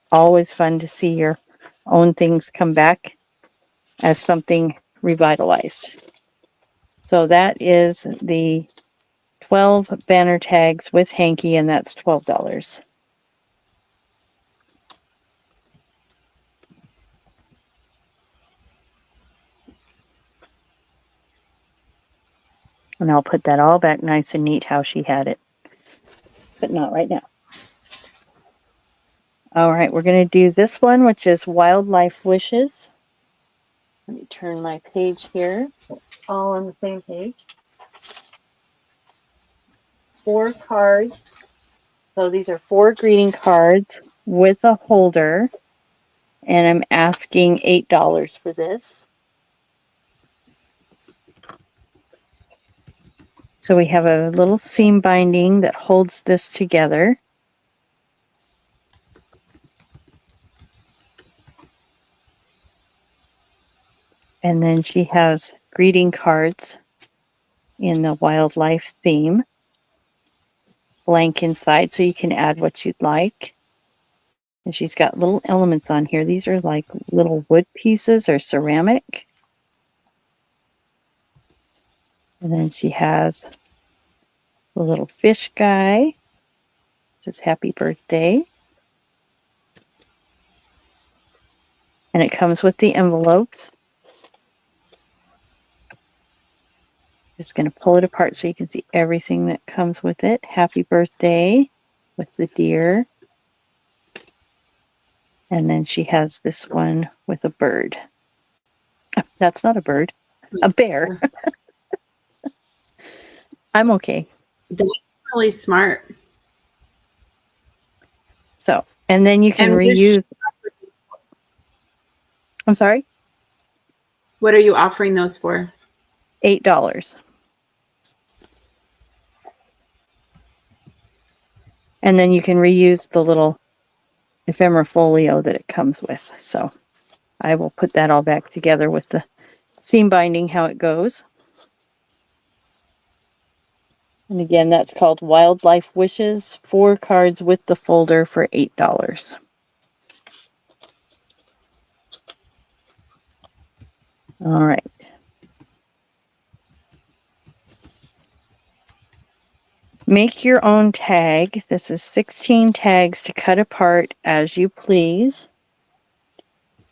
Always fun to see your own things come back as something revitalized. So that is the 12 banner tags with hanky, and that's $12. And I'll put that all back nice and neat how she had it, but not right now. All right, we're going to do this one, which is Wildlife Wishes. Let me turn my page here. All on the same page. 4 cards. So these are 4 greeting cards with a holder. And I'm asking $8 for this. So we have a little seam binding that holds this together. And then she has greeting cards in the wildlife theme. Blank inside, so you can add what you'd like. And she's got little elements on here. These are like little wood pieces or ceramic. And then she has a little fish guy. It says happy birthday. And it comes with the envelopes. Just going to pull it apart so you can see everything that comes with it. Happy birthday with the deer. And then she has this one with a bird. That's not a bird, a bear. I'm okay. That's really smart. So, and then you can And reuse. I'm sorry? what are you offering those for? $8. And then you can reuse the little ephemera folio that it comes with. So I will put that all back together with the seam binding, how it goes. And again, that's called Wildlife Wishes, 4 cards with the folder for $8. All right. Make your own tag. This is 16 tags to cut apart as you please.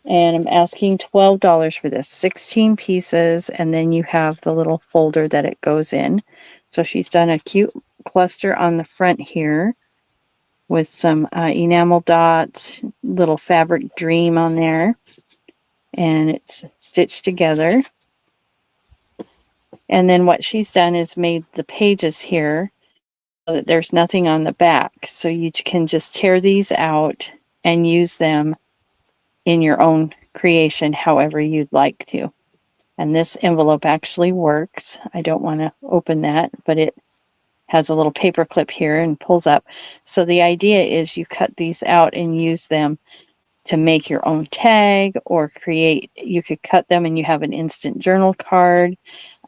And I'm asking $12 for this. 16 pieces, and then you have the little folder that it goes in. So she's done a cute cluster on the front here with some enamel dots, little fabric dream on there. And it's stitched together. And then what she's done is made the pages here so that there's nothing on the back. So you can just tear these out and use them in your own creation however you'd like to. And this envelope actually works. I don't want to open that, but it has a little paper clip here and pulls up. So the idea is you cut these out and use them to make your own tag or create. You could cut them and you have an instant journal card,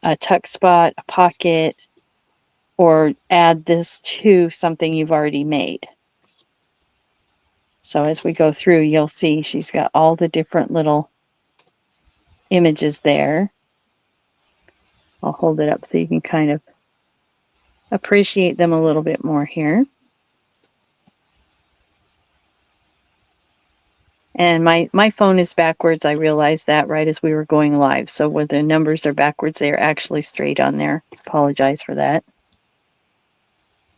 a tuck spot, a pocket, or add this to something you've already made. So as we go through, you'll see she's got all the different little images there. I'll hold it up so you can kind of appreciate them a little bit more here. And my phone is backwards. I realized that right as we were going live. So where the numbers are backwards, they are actually straight on there. Apologize for that.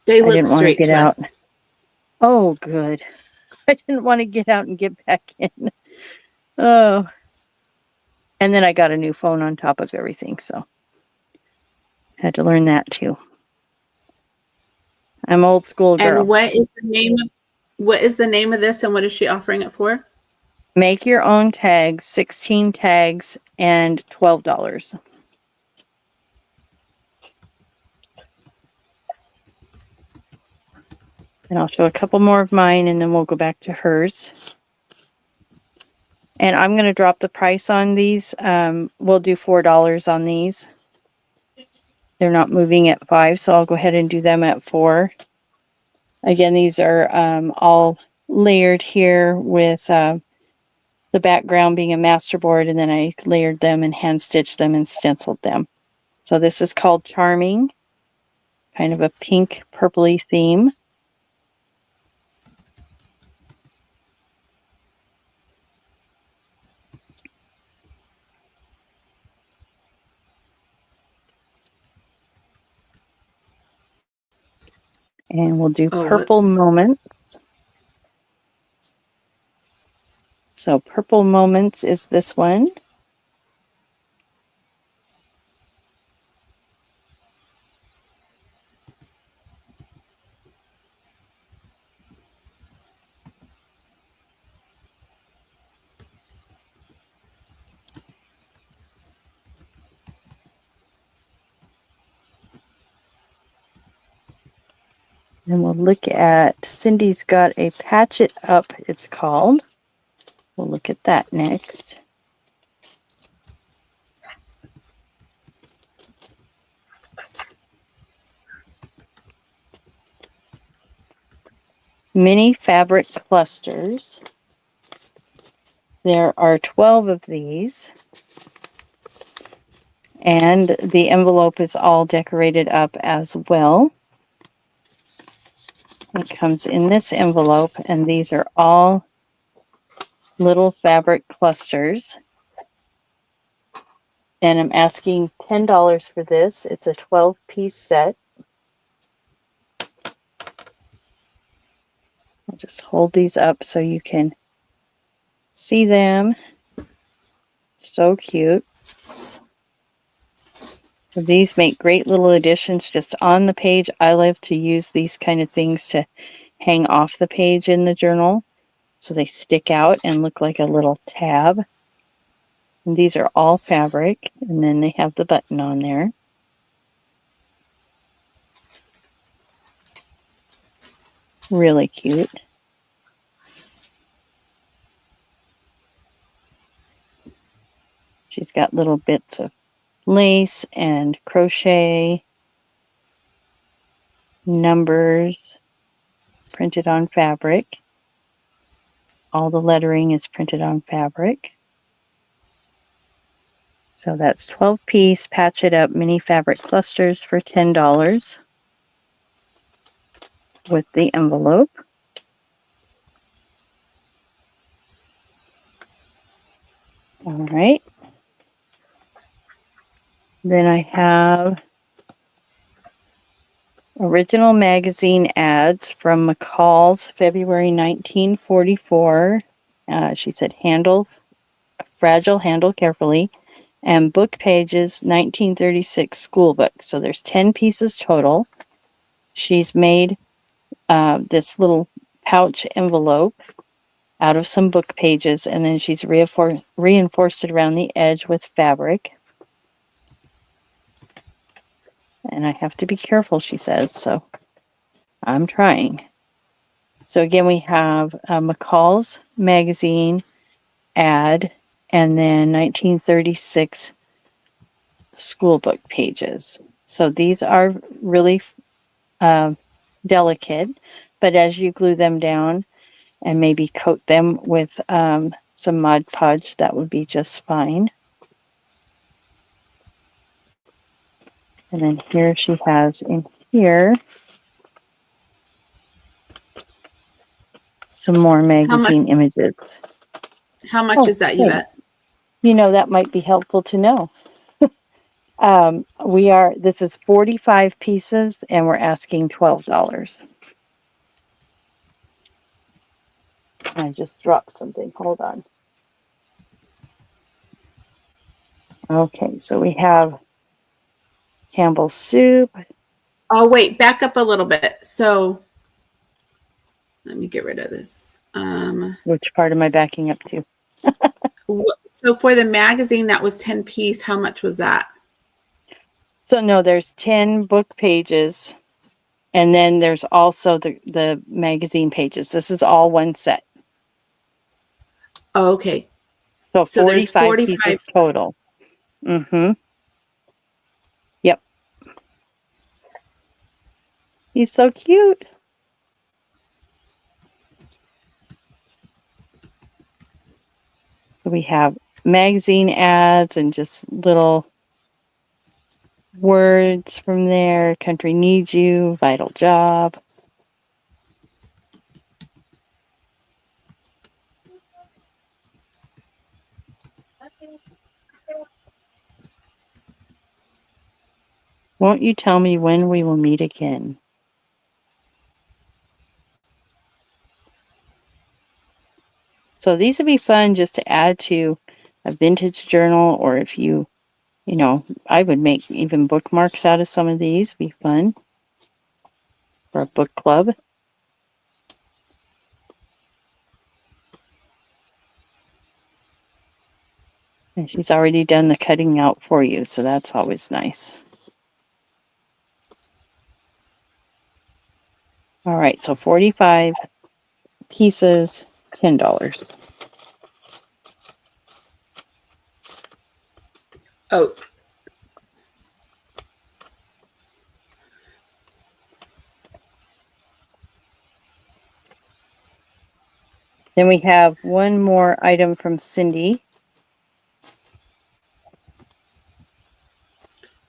They I look didn't want to straight get to out. us. Oh, good. I didn't want to get out and get back in. Oh. And then I got a new phone on top of everything, so had to learn that too. I'm old school girl. And what is the name of this, and what is she offering it for? Make your own tags, 16 tags, and $12. And I'll show a couple more of mine, and then we'll go back to hers. And I'm going to drop the price on these. We'll do $4 on these. They're not moving at $5, so I'll go ahead and do them at $4. Again, these are all layered here with the background being a masterboard, and then I layered them and hand stitched them and stenciled them. So this is called Charming, kind of a pink purpley theme. And we'll do Purple Moments. So Purple Moments is this one. And we'll look at, Cindy's got a Patch It Up, it's called. We'll look at that next. Mini fabric clusters. There are 12 of these. And the envelope is all decorated up as well. It comes in this envelope, and these are all little fabric clusters. And I'm asking $10 for this. It's a 12-piece set. I'll just hold these up so you can see them. So cute. These make great little additions just on the page. I love to use these kind of things to hang off the page in the journal so they stick out and look like a little tab. And these are all fabric, and then they have the button on there. Really cute. She's got little bits of lace and crochet, numbers printed on fabric. All the lettering is printed on fabric. So that's 12-piece Patch It Up mini fabric clusters for $10 with the envelope. All right. Then I have original magazine ads from McCall's February 1944. She said, handle, fragile, handle carefully. And book pages, 1936 school book. So there's 10 pieces total. She's made this little pouch envelope out of some book pages, and then she's reinforced it around the edge with fabric. And I have to be careful, she says, so I'm trying. So again, we have McCall's magazine ad, and then 1936 school book pages. So these are really delicate, but as you glue them down and maybe coat them with some Mod Podge, that would be just fine. And then here she has in here some more magazine images. How much is that, Yvette? You know, that might be helpful to know. This is 45 pieces, and we're asking $12. I just dropped something. Hold on. Okay, so we have Campbell's soup. Oh, wait, back up a little bit. So let me get rid of this. Which part am I backing up to? So for the magazine, that was 10 piece. How much was that? So no, there's 10 book pages, and then there's also the magazine pages. This is all one set. Oh, okay. So So there's 45 pieces total. Mm-hmm. Yep. He's so cute. We have magazine ads and just little words from there. Country needs you, vital job. Won't you tell me when we will meet again? So these would be fun just to add to a vintage journal, or if you know, I would make even bookmarks out of some of these. Be fun for a book club. And she's already done the cutting out for you, so that's always nice. All right, so 45 pieces, $10. Oh. Then we have one more item from Cindy.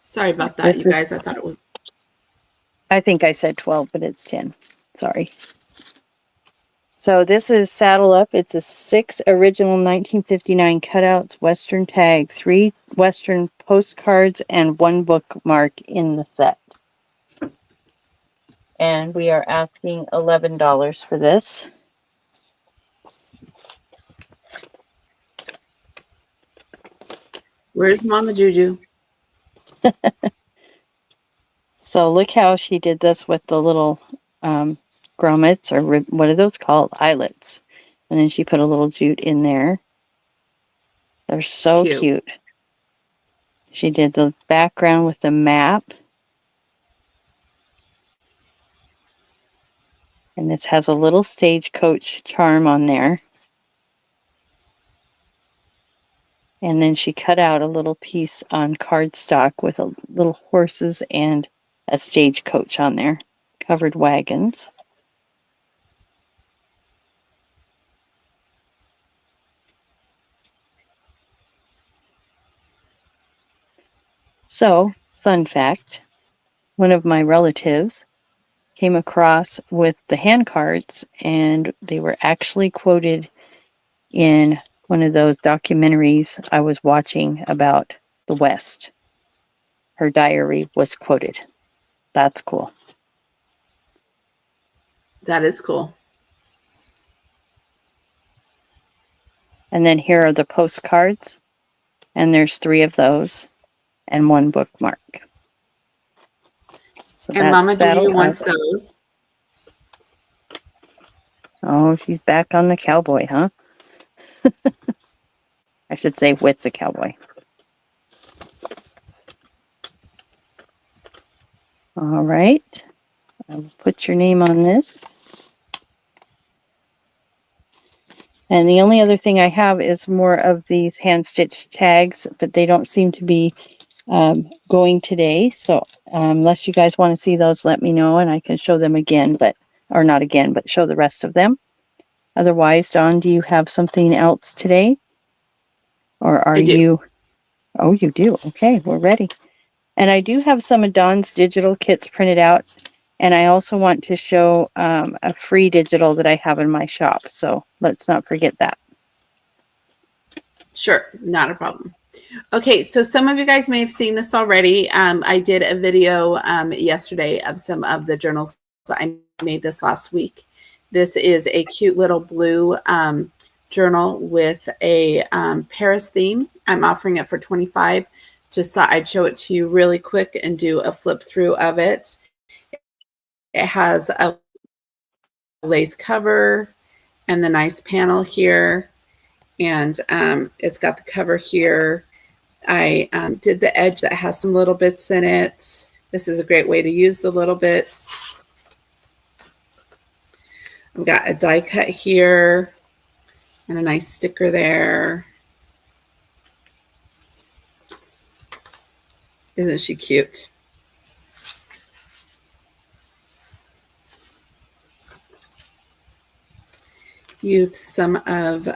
Sorry about that, you guys. I thought it was. I think I said 12, but it's 10. Sorry. So this is Saddle Up. It's a 6 original 1959 cutouts, Western tag, 3 Western postcards, and 1 bookmark in the set. And we are asking $11 for this. Where's Mama Juju? So look how she did this with the little grommets, or what are those called? Eyelets. And then she put a little jute in there. They're so Cute. cute. She did the background with the map. And this has a little stagecoach charm on there. And then she cut out a little piece on cardstock with a little horses and a stagecoach on there. Covered wagons. So, fun fact, one of my relatives came across with the hand cards, and they were actually quoted in one of those documentaries I was watching about the West. Her diary was quoted. That's cool. That is cool. And then here are the postcards, and there's 3 of those and 1 bookmark. So And that's Mama Saddle Juju wants Cowboy. those. Oh, she's back on the cowboy, huh? I should say with the cowboy. All right. I'll put your name on this. And the only other thing I have is more of these hand-stitched tags, but they don't seem to be going today. So unless you guys want to see those, let me know and I can show them again, or not again, but show the rest of them. Otherwise, Dawn, do you have something else today? Or are I do. you? Oh, you do. Okay, we're ready. And I do have some of Dawn's digital kits printed out. And I also want to show a free digital that I have in my shop. So let's not forget that. Sure, not a problem. Okay, so some of you guys may have seen this already. I did a video yesterday of some of the journals that I made this last week. This is a cute little blue journal with a Paris theme. I'm offering it for $25. Just thought I'd show it to you really quick and do a flip through of it. It has a lace cover and the nice panel here. And it's got the cover here. I did the edge that has some little bits in it. This is a great way to use the little bits. I've got a die cut here and a nice sticker there. Isn't she cute? Used some of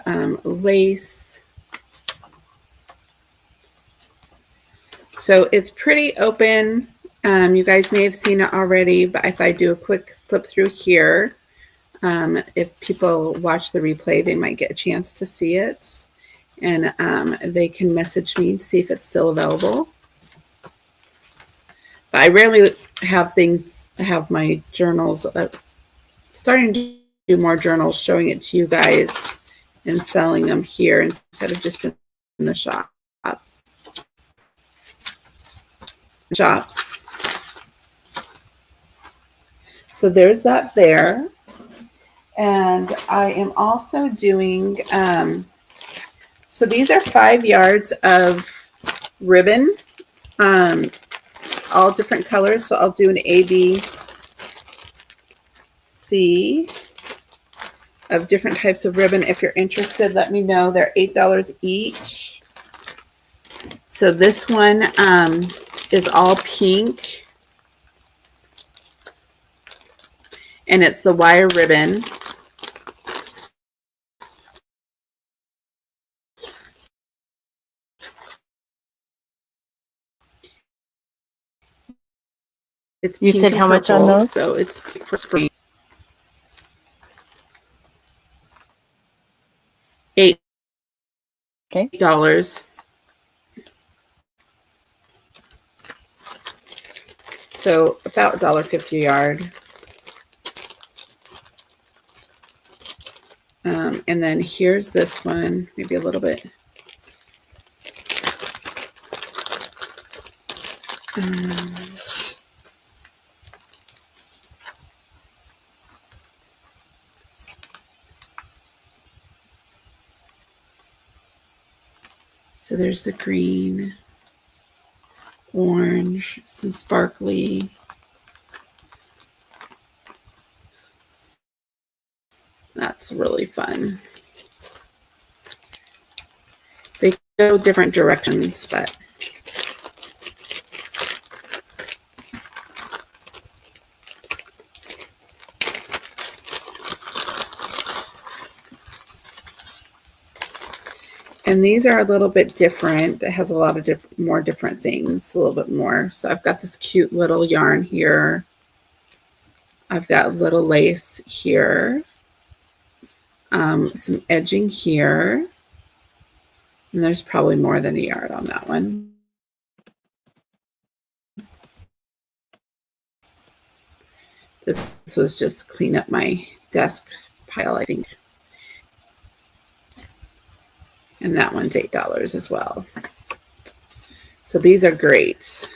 lace. So it's pretty open. You guys may have seen it already, but if I do a quick flip through here, if people watch the replay, they might get a chance to see it. And they can message me and see if it's still available. But I rarely have my journals, starting to do more journals, showing it to you guys and selling them here instead of just in the shop. Shops. So there's that there. And I am also doing, so these are 5 yards of ribbon, all different colors. So I'll do an A, B, C of different types of ribbon. If you're interested, let me know. They're $8 each. So this one is all pink. And it's the wire ribbon. It's You pink said and how much on purple, those? so it's for spring. $8. Okay. So about $1.50 a yard. And then here's this one, maybe a little bit. So there's the green, orange, some sparkly. That's really fun. They go different directions, but and these are a little bit different. It has a lot of more different things, a little bit more. So I've got this cute little yarn here. I've got little lace here, some edging here, and there's probably more than a yard on that one. This was just clean up my desk pile, I think. And that one's $8 as well. So these are great.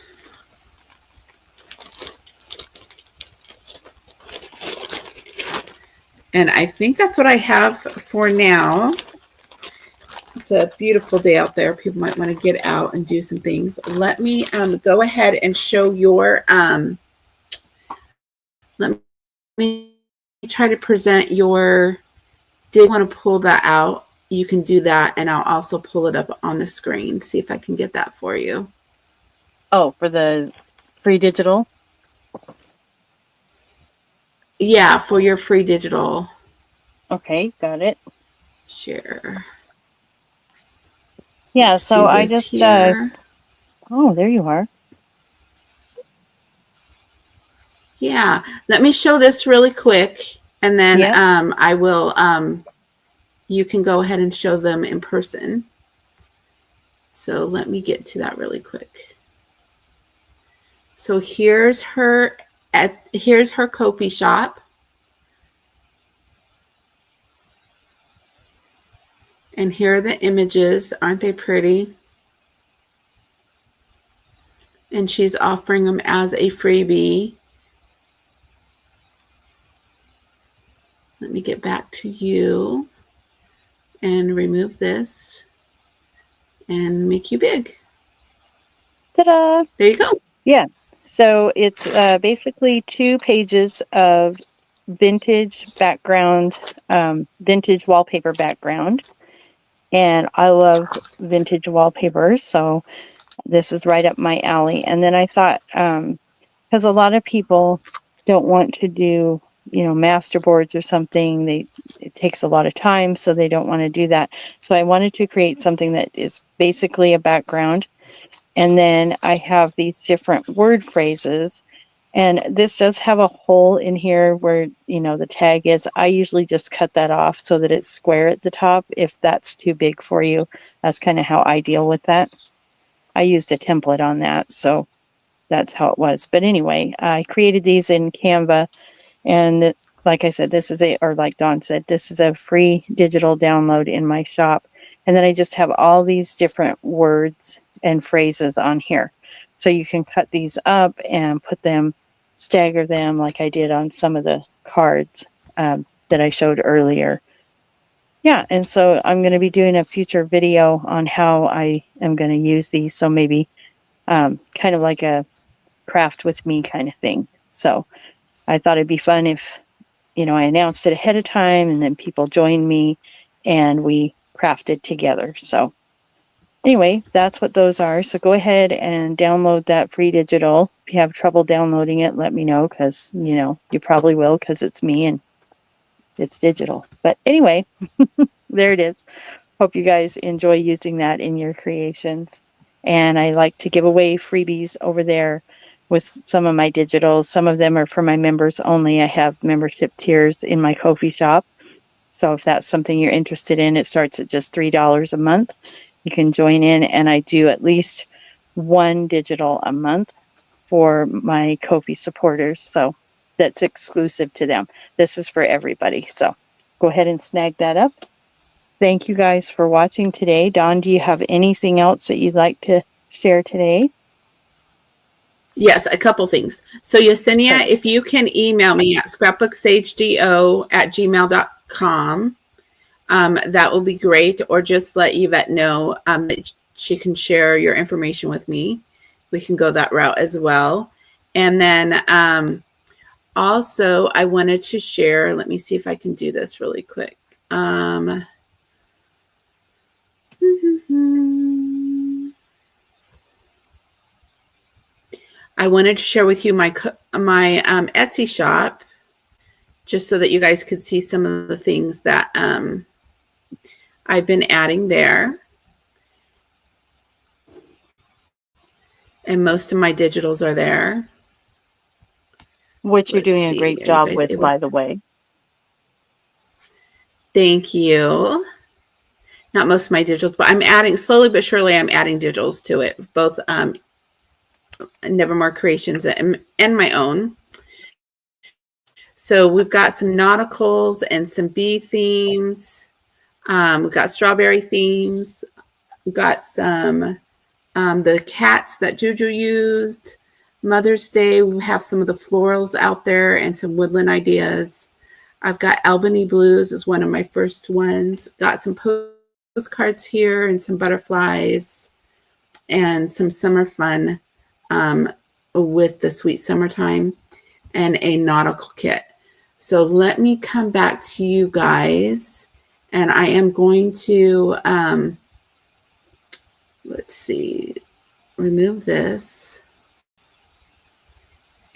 And I think that's what I have for now. It's a beautiful day out there. People might want to get out and do some things. Let me go ahead and show your, let me try to present your, did you want to pull that out? You can do that, and I'll also pull it up on the screen, see if I can get that for you. Oh, for the free digital? Yeah, for your free digital. Okay, got it. Share. Yeah, Let's so I just, here. Oh, there you are. Yeah, let me show this really quick, and then Yep. I will, you can go ahead and show them in person. So let me get to that really quick. So here's her Ko-fi shop. And here are the images. Aren't they pretty? And she's offering them as a freebie. Let me get back to you and remove this and make you big. Ta-da! There you go. Yeah. So it's basically 2 pages of vintage background, vintage wallpaper background. And I love vintage wallpaper, so this is right up my alley. And then I thought, because a lot of people don't want to do, masterboards or something, it takes a lot of time, so they don't want to do that. So I wanted to create something that is basically a background. And then I have these different word phrases. And this does have a hole in here where, the tag is. I usually just cut that off so that it's square at the top. If that's too big for you, that's kind of how I deal with that. I used a template on that, so that's how it was. But anyway, I created these in Canva. And like I said, or like Dawn said, this is a free digital download in my shop. And then I just have all these different words and phrases on here. So you can cut these up and stagger them like I did on some of the cards that I showed earlier. Yeah, and so I'm going to be doing a future video on how I am going to use these. So maybe kind of like a craft with me kind of thing. So I thought it'd be fun if I announced it ahead of time and then people joined me and we crafted together. So anyway, that's what those are. So go ahead and download that free digital. If you have trouble downloading it, let me know, because, you probably will, because it's me and it's digital. But anyway, there it is. Hope you guys enjoy using that in your creations. And I like to give away freebies over there with some of my digitals. Some of them are for my members only. I have membership tiers in my Ko-fi shop. So if that's something you're interested in, it starts at just $3 a month. You can join in, and I do at least one digital a month for my Ko-fi supporters. So that's exclusive to them. This is for everybody. So go ahead and snag that up. Thank you guys for watching today. Dawn, do you have anything else that you'd like to share today? Yes, a couple things. So Yesenia, Okay. if you can email me at scrapbooksagego@gmail.com, that will be great. Or just let Yvette know that she can share your information with me. We can go that route as well. And then also, I wanted to share, let me see if I can do this really quick. I wanted to share with you my Etsy shop, just so that you guys could see some of the things that I've been adding there. And most of my digitals are there. Which you're Let's doing a see. great Are you job guys with, able? by the way. Thank you. Not most of my digitals, but I'm adding slowly but surely. I'm adding digitals to it, both Nevermore Creations and my own. So we've got some nauticals and some bee themes. We've got strawberry themes. We've got some the cats that Juju used. Mother's Day, we have some of the florals out there and some woodland ideas. I've got Albany Blues is one of my first ones. Got some postcards here and some butterflies and some summer fun with the sweet summertime and a nautical kit. So let me come back to you guys, and I am going to, let's see, remove this,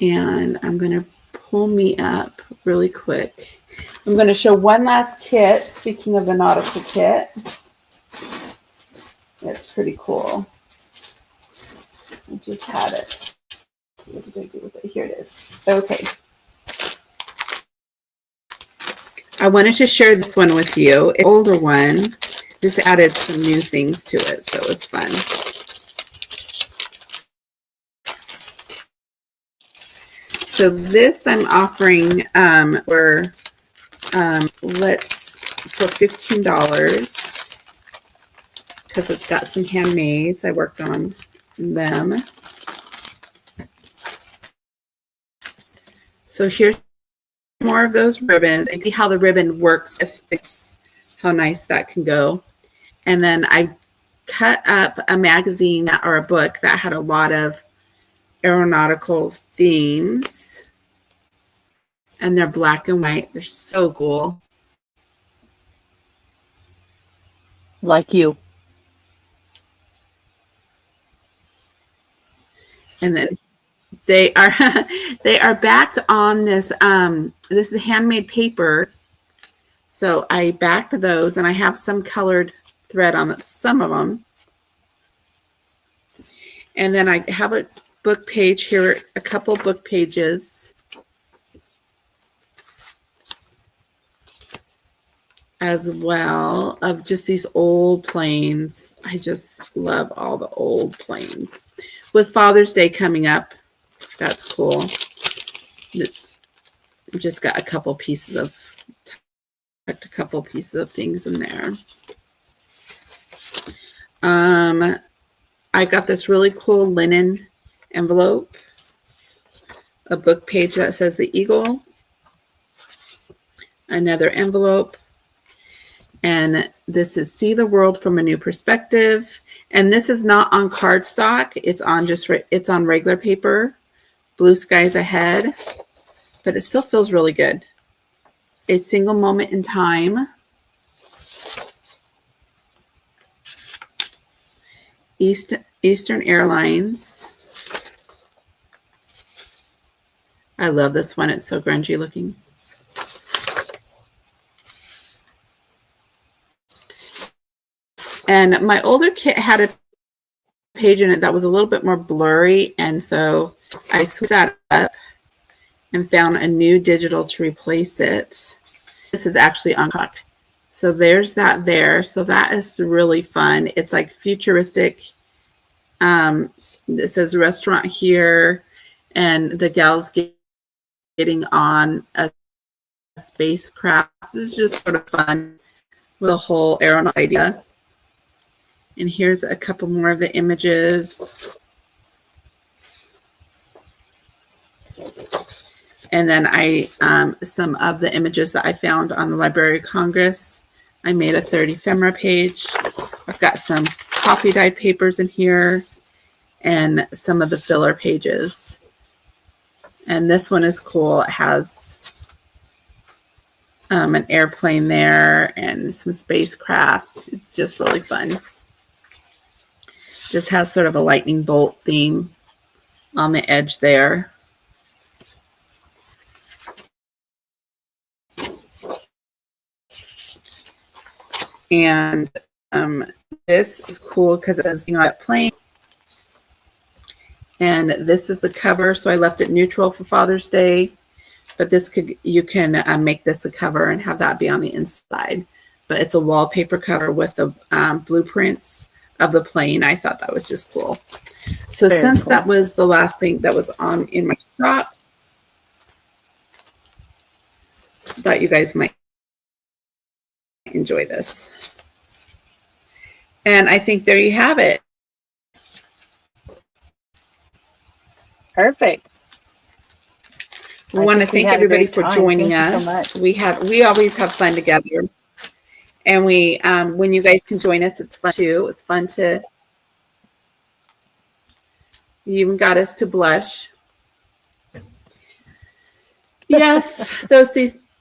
and I'm going to pull me up really quick. I'm going to show one last kit. Speaking of the nautical kit, it's pretty cool. I just had it. What did I do with it? Here it is. Okay. I wanted to share this one with you. It's an older one. Just added some new things to it, so it was fun. So this I'm offering for $15 because it's got some handmades. I worked on them. So here's more of those ribbons, and see how the ribbon works. It's how nice that can go. And then I cut up a magazine or a book that had a lot of aeronautical themes, and they're black and white. They're so cool. Like you. And then they are they are backed on this. This is handmade paper, so I backed those, and I have some colored thread on some of them. And then I have a book page here, a couple book pages as well of just these old planes. I just love all the old planes. With Father's Day coming up, that's cool. Just got a couple pieces of things in there. I got this really cool linen envelope, a book page that says the eagle, another envelope, and this is See the World from a New Perspective. And this is not on cardstock. It's on regular paper, Blue Skies Ahead, but it still feels really good. A Single Moment in Time, Eastern Airlines. I love this one. It's so grungy looking. And my older kit had a page in it that was a little bit more blurry, and so I switched that up and found a new digital to replace it. This is actually on clock. So there's that there. So that is really fun. It's like futuristic. It says restaurant here, and the gal's getting on a spacecraft. It's just sort of fun with the whole aeronautics idea. And here's a couple more of the images. And then I, some of the images that I found on the Library of Congress, I made a 30 ephemera page. I've got some coffee dyed papers in here and some of the filler pages. And this one is cool. It has an airplane there and some spacecraft. It's just really fun. This has sort of a lightning bolt theme on the edge there. And this is cool because it says, plane. And this is the cover. So I left it neutral for Father's Day. But this could, you can make this the cover and have that be on the inside. But it's a wallpaper cover with the blueprints of the plane. I thought that was just cool. So Very since cool. that was the last thing that was on in my shop, I thought you guys might enjoy this. And I think there you have it. Perfect. We want to thank everybody for joining us. So we always have fun together. And we when you guys can join us, it's fun too. It's fun to, you even got us to blush. Yes, those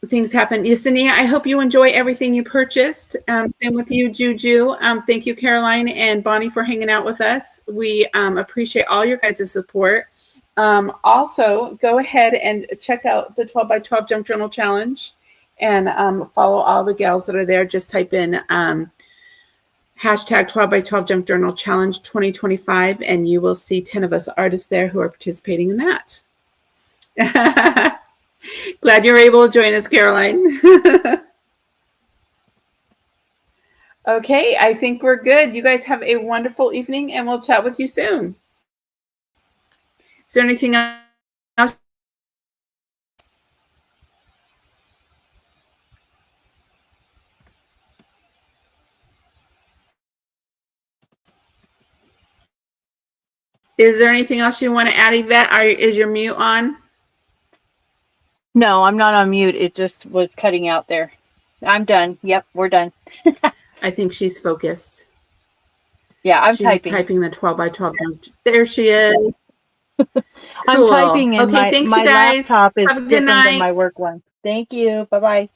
things happen. Yesenia, I hope you enjoy everything you purchased. Same with you, Juju. Thank you, Caroline and Bonnie, for hanging out with us. We appreciate all your guys' support. Also, go ahead and check out the 12 by 12 Junk Journal Challenge and follow all the gals that are there. Just type in hashtag 12 by 12 Junk Journal Challenge 2025, and you will see 10 of us artists there who are participating in that. Glad you're able to join us, Caroline. Okay, I think we're good. You guys have a wonderful evening, and we'll chat with you soon. Is there anything else? Is there anything else you want to add, Yvette? Is your mute on? No, I'm not on mute. It just was cutting out there. I'm done. Yep, we're done. I think she's focused. Yeah, She's typing the 12 by 12. There she is. Cool. I'm typing, and okay, thanks, my you guys. laptop is Have a good different night. than my work one. Thank you. Bye-bye.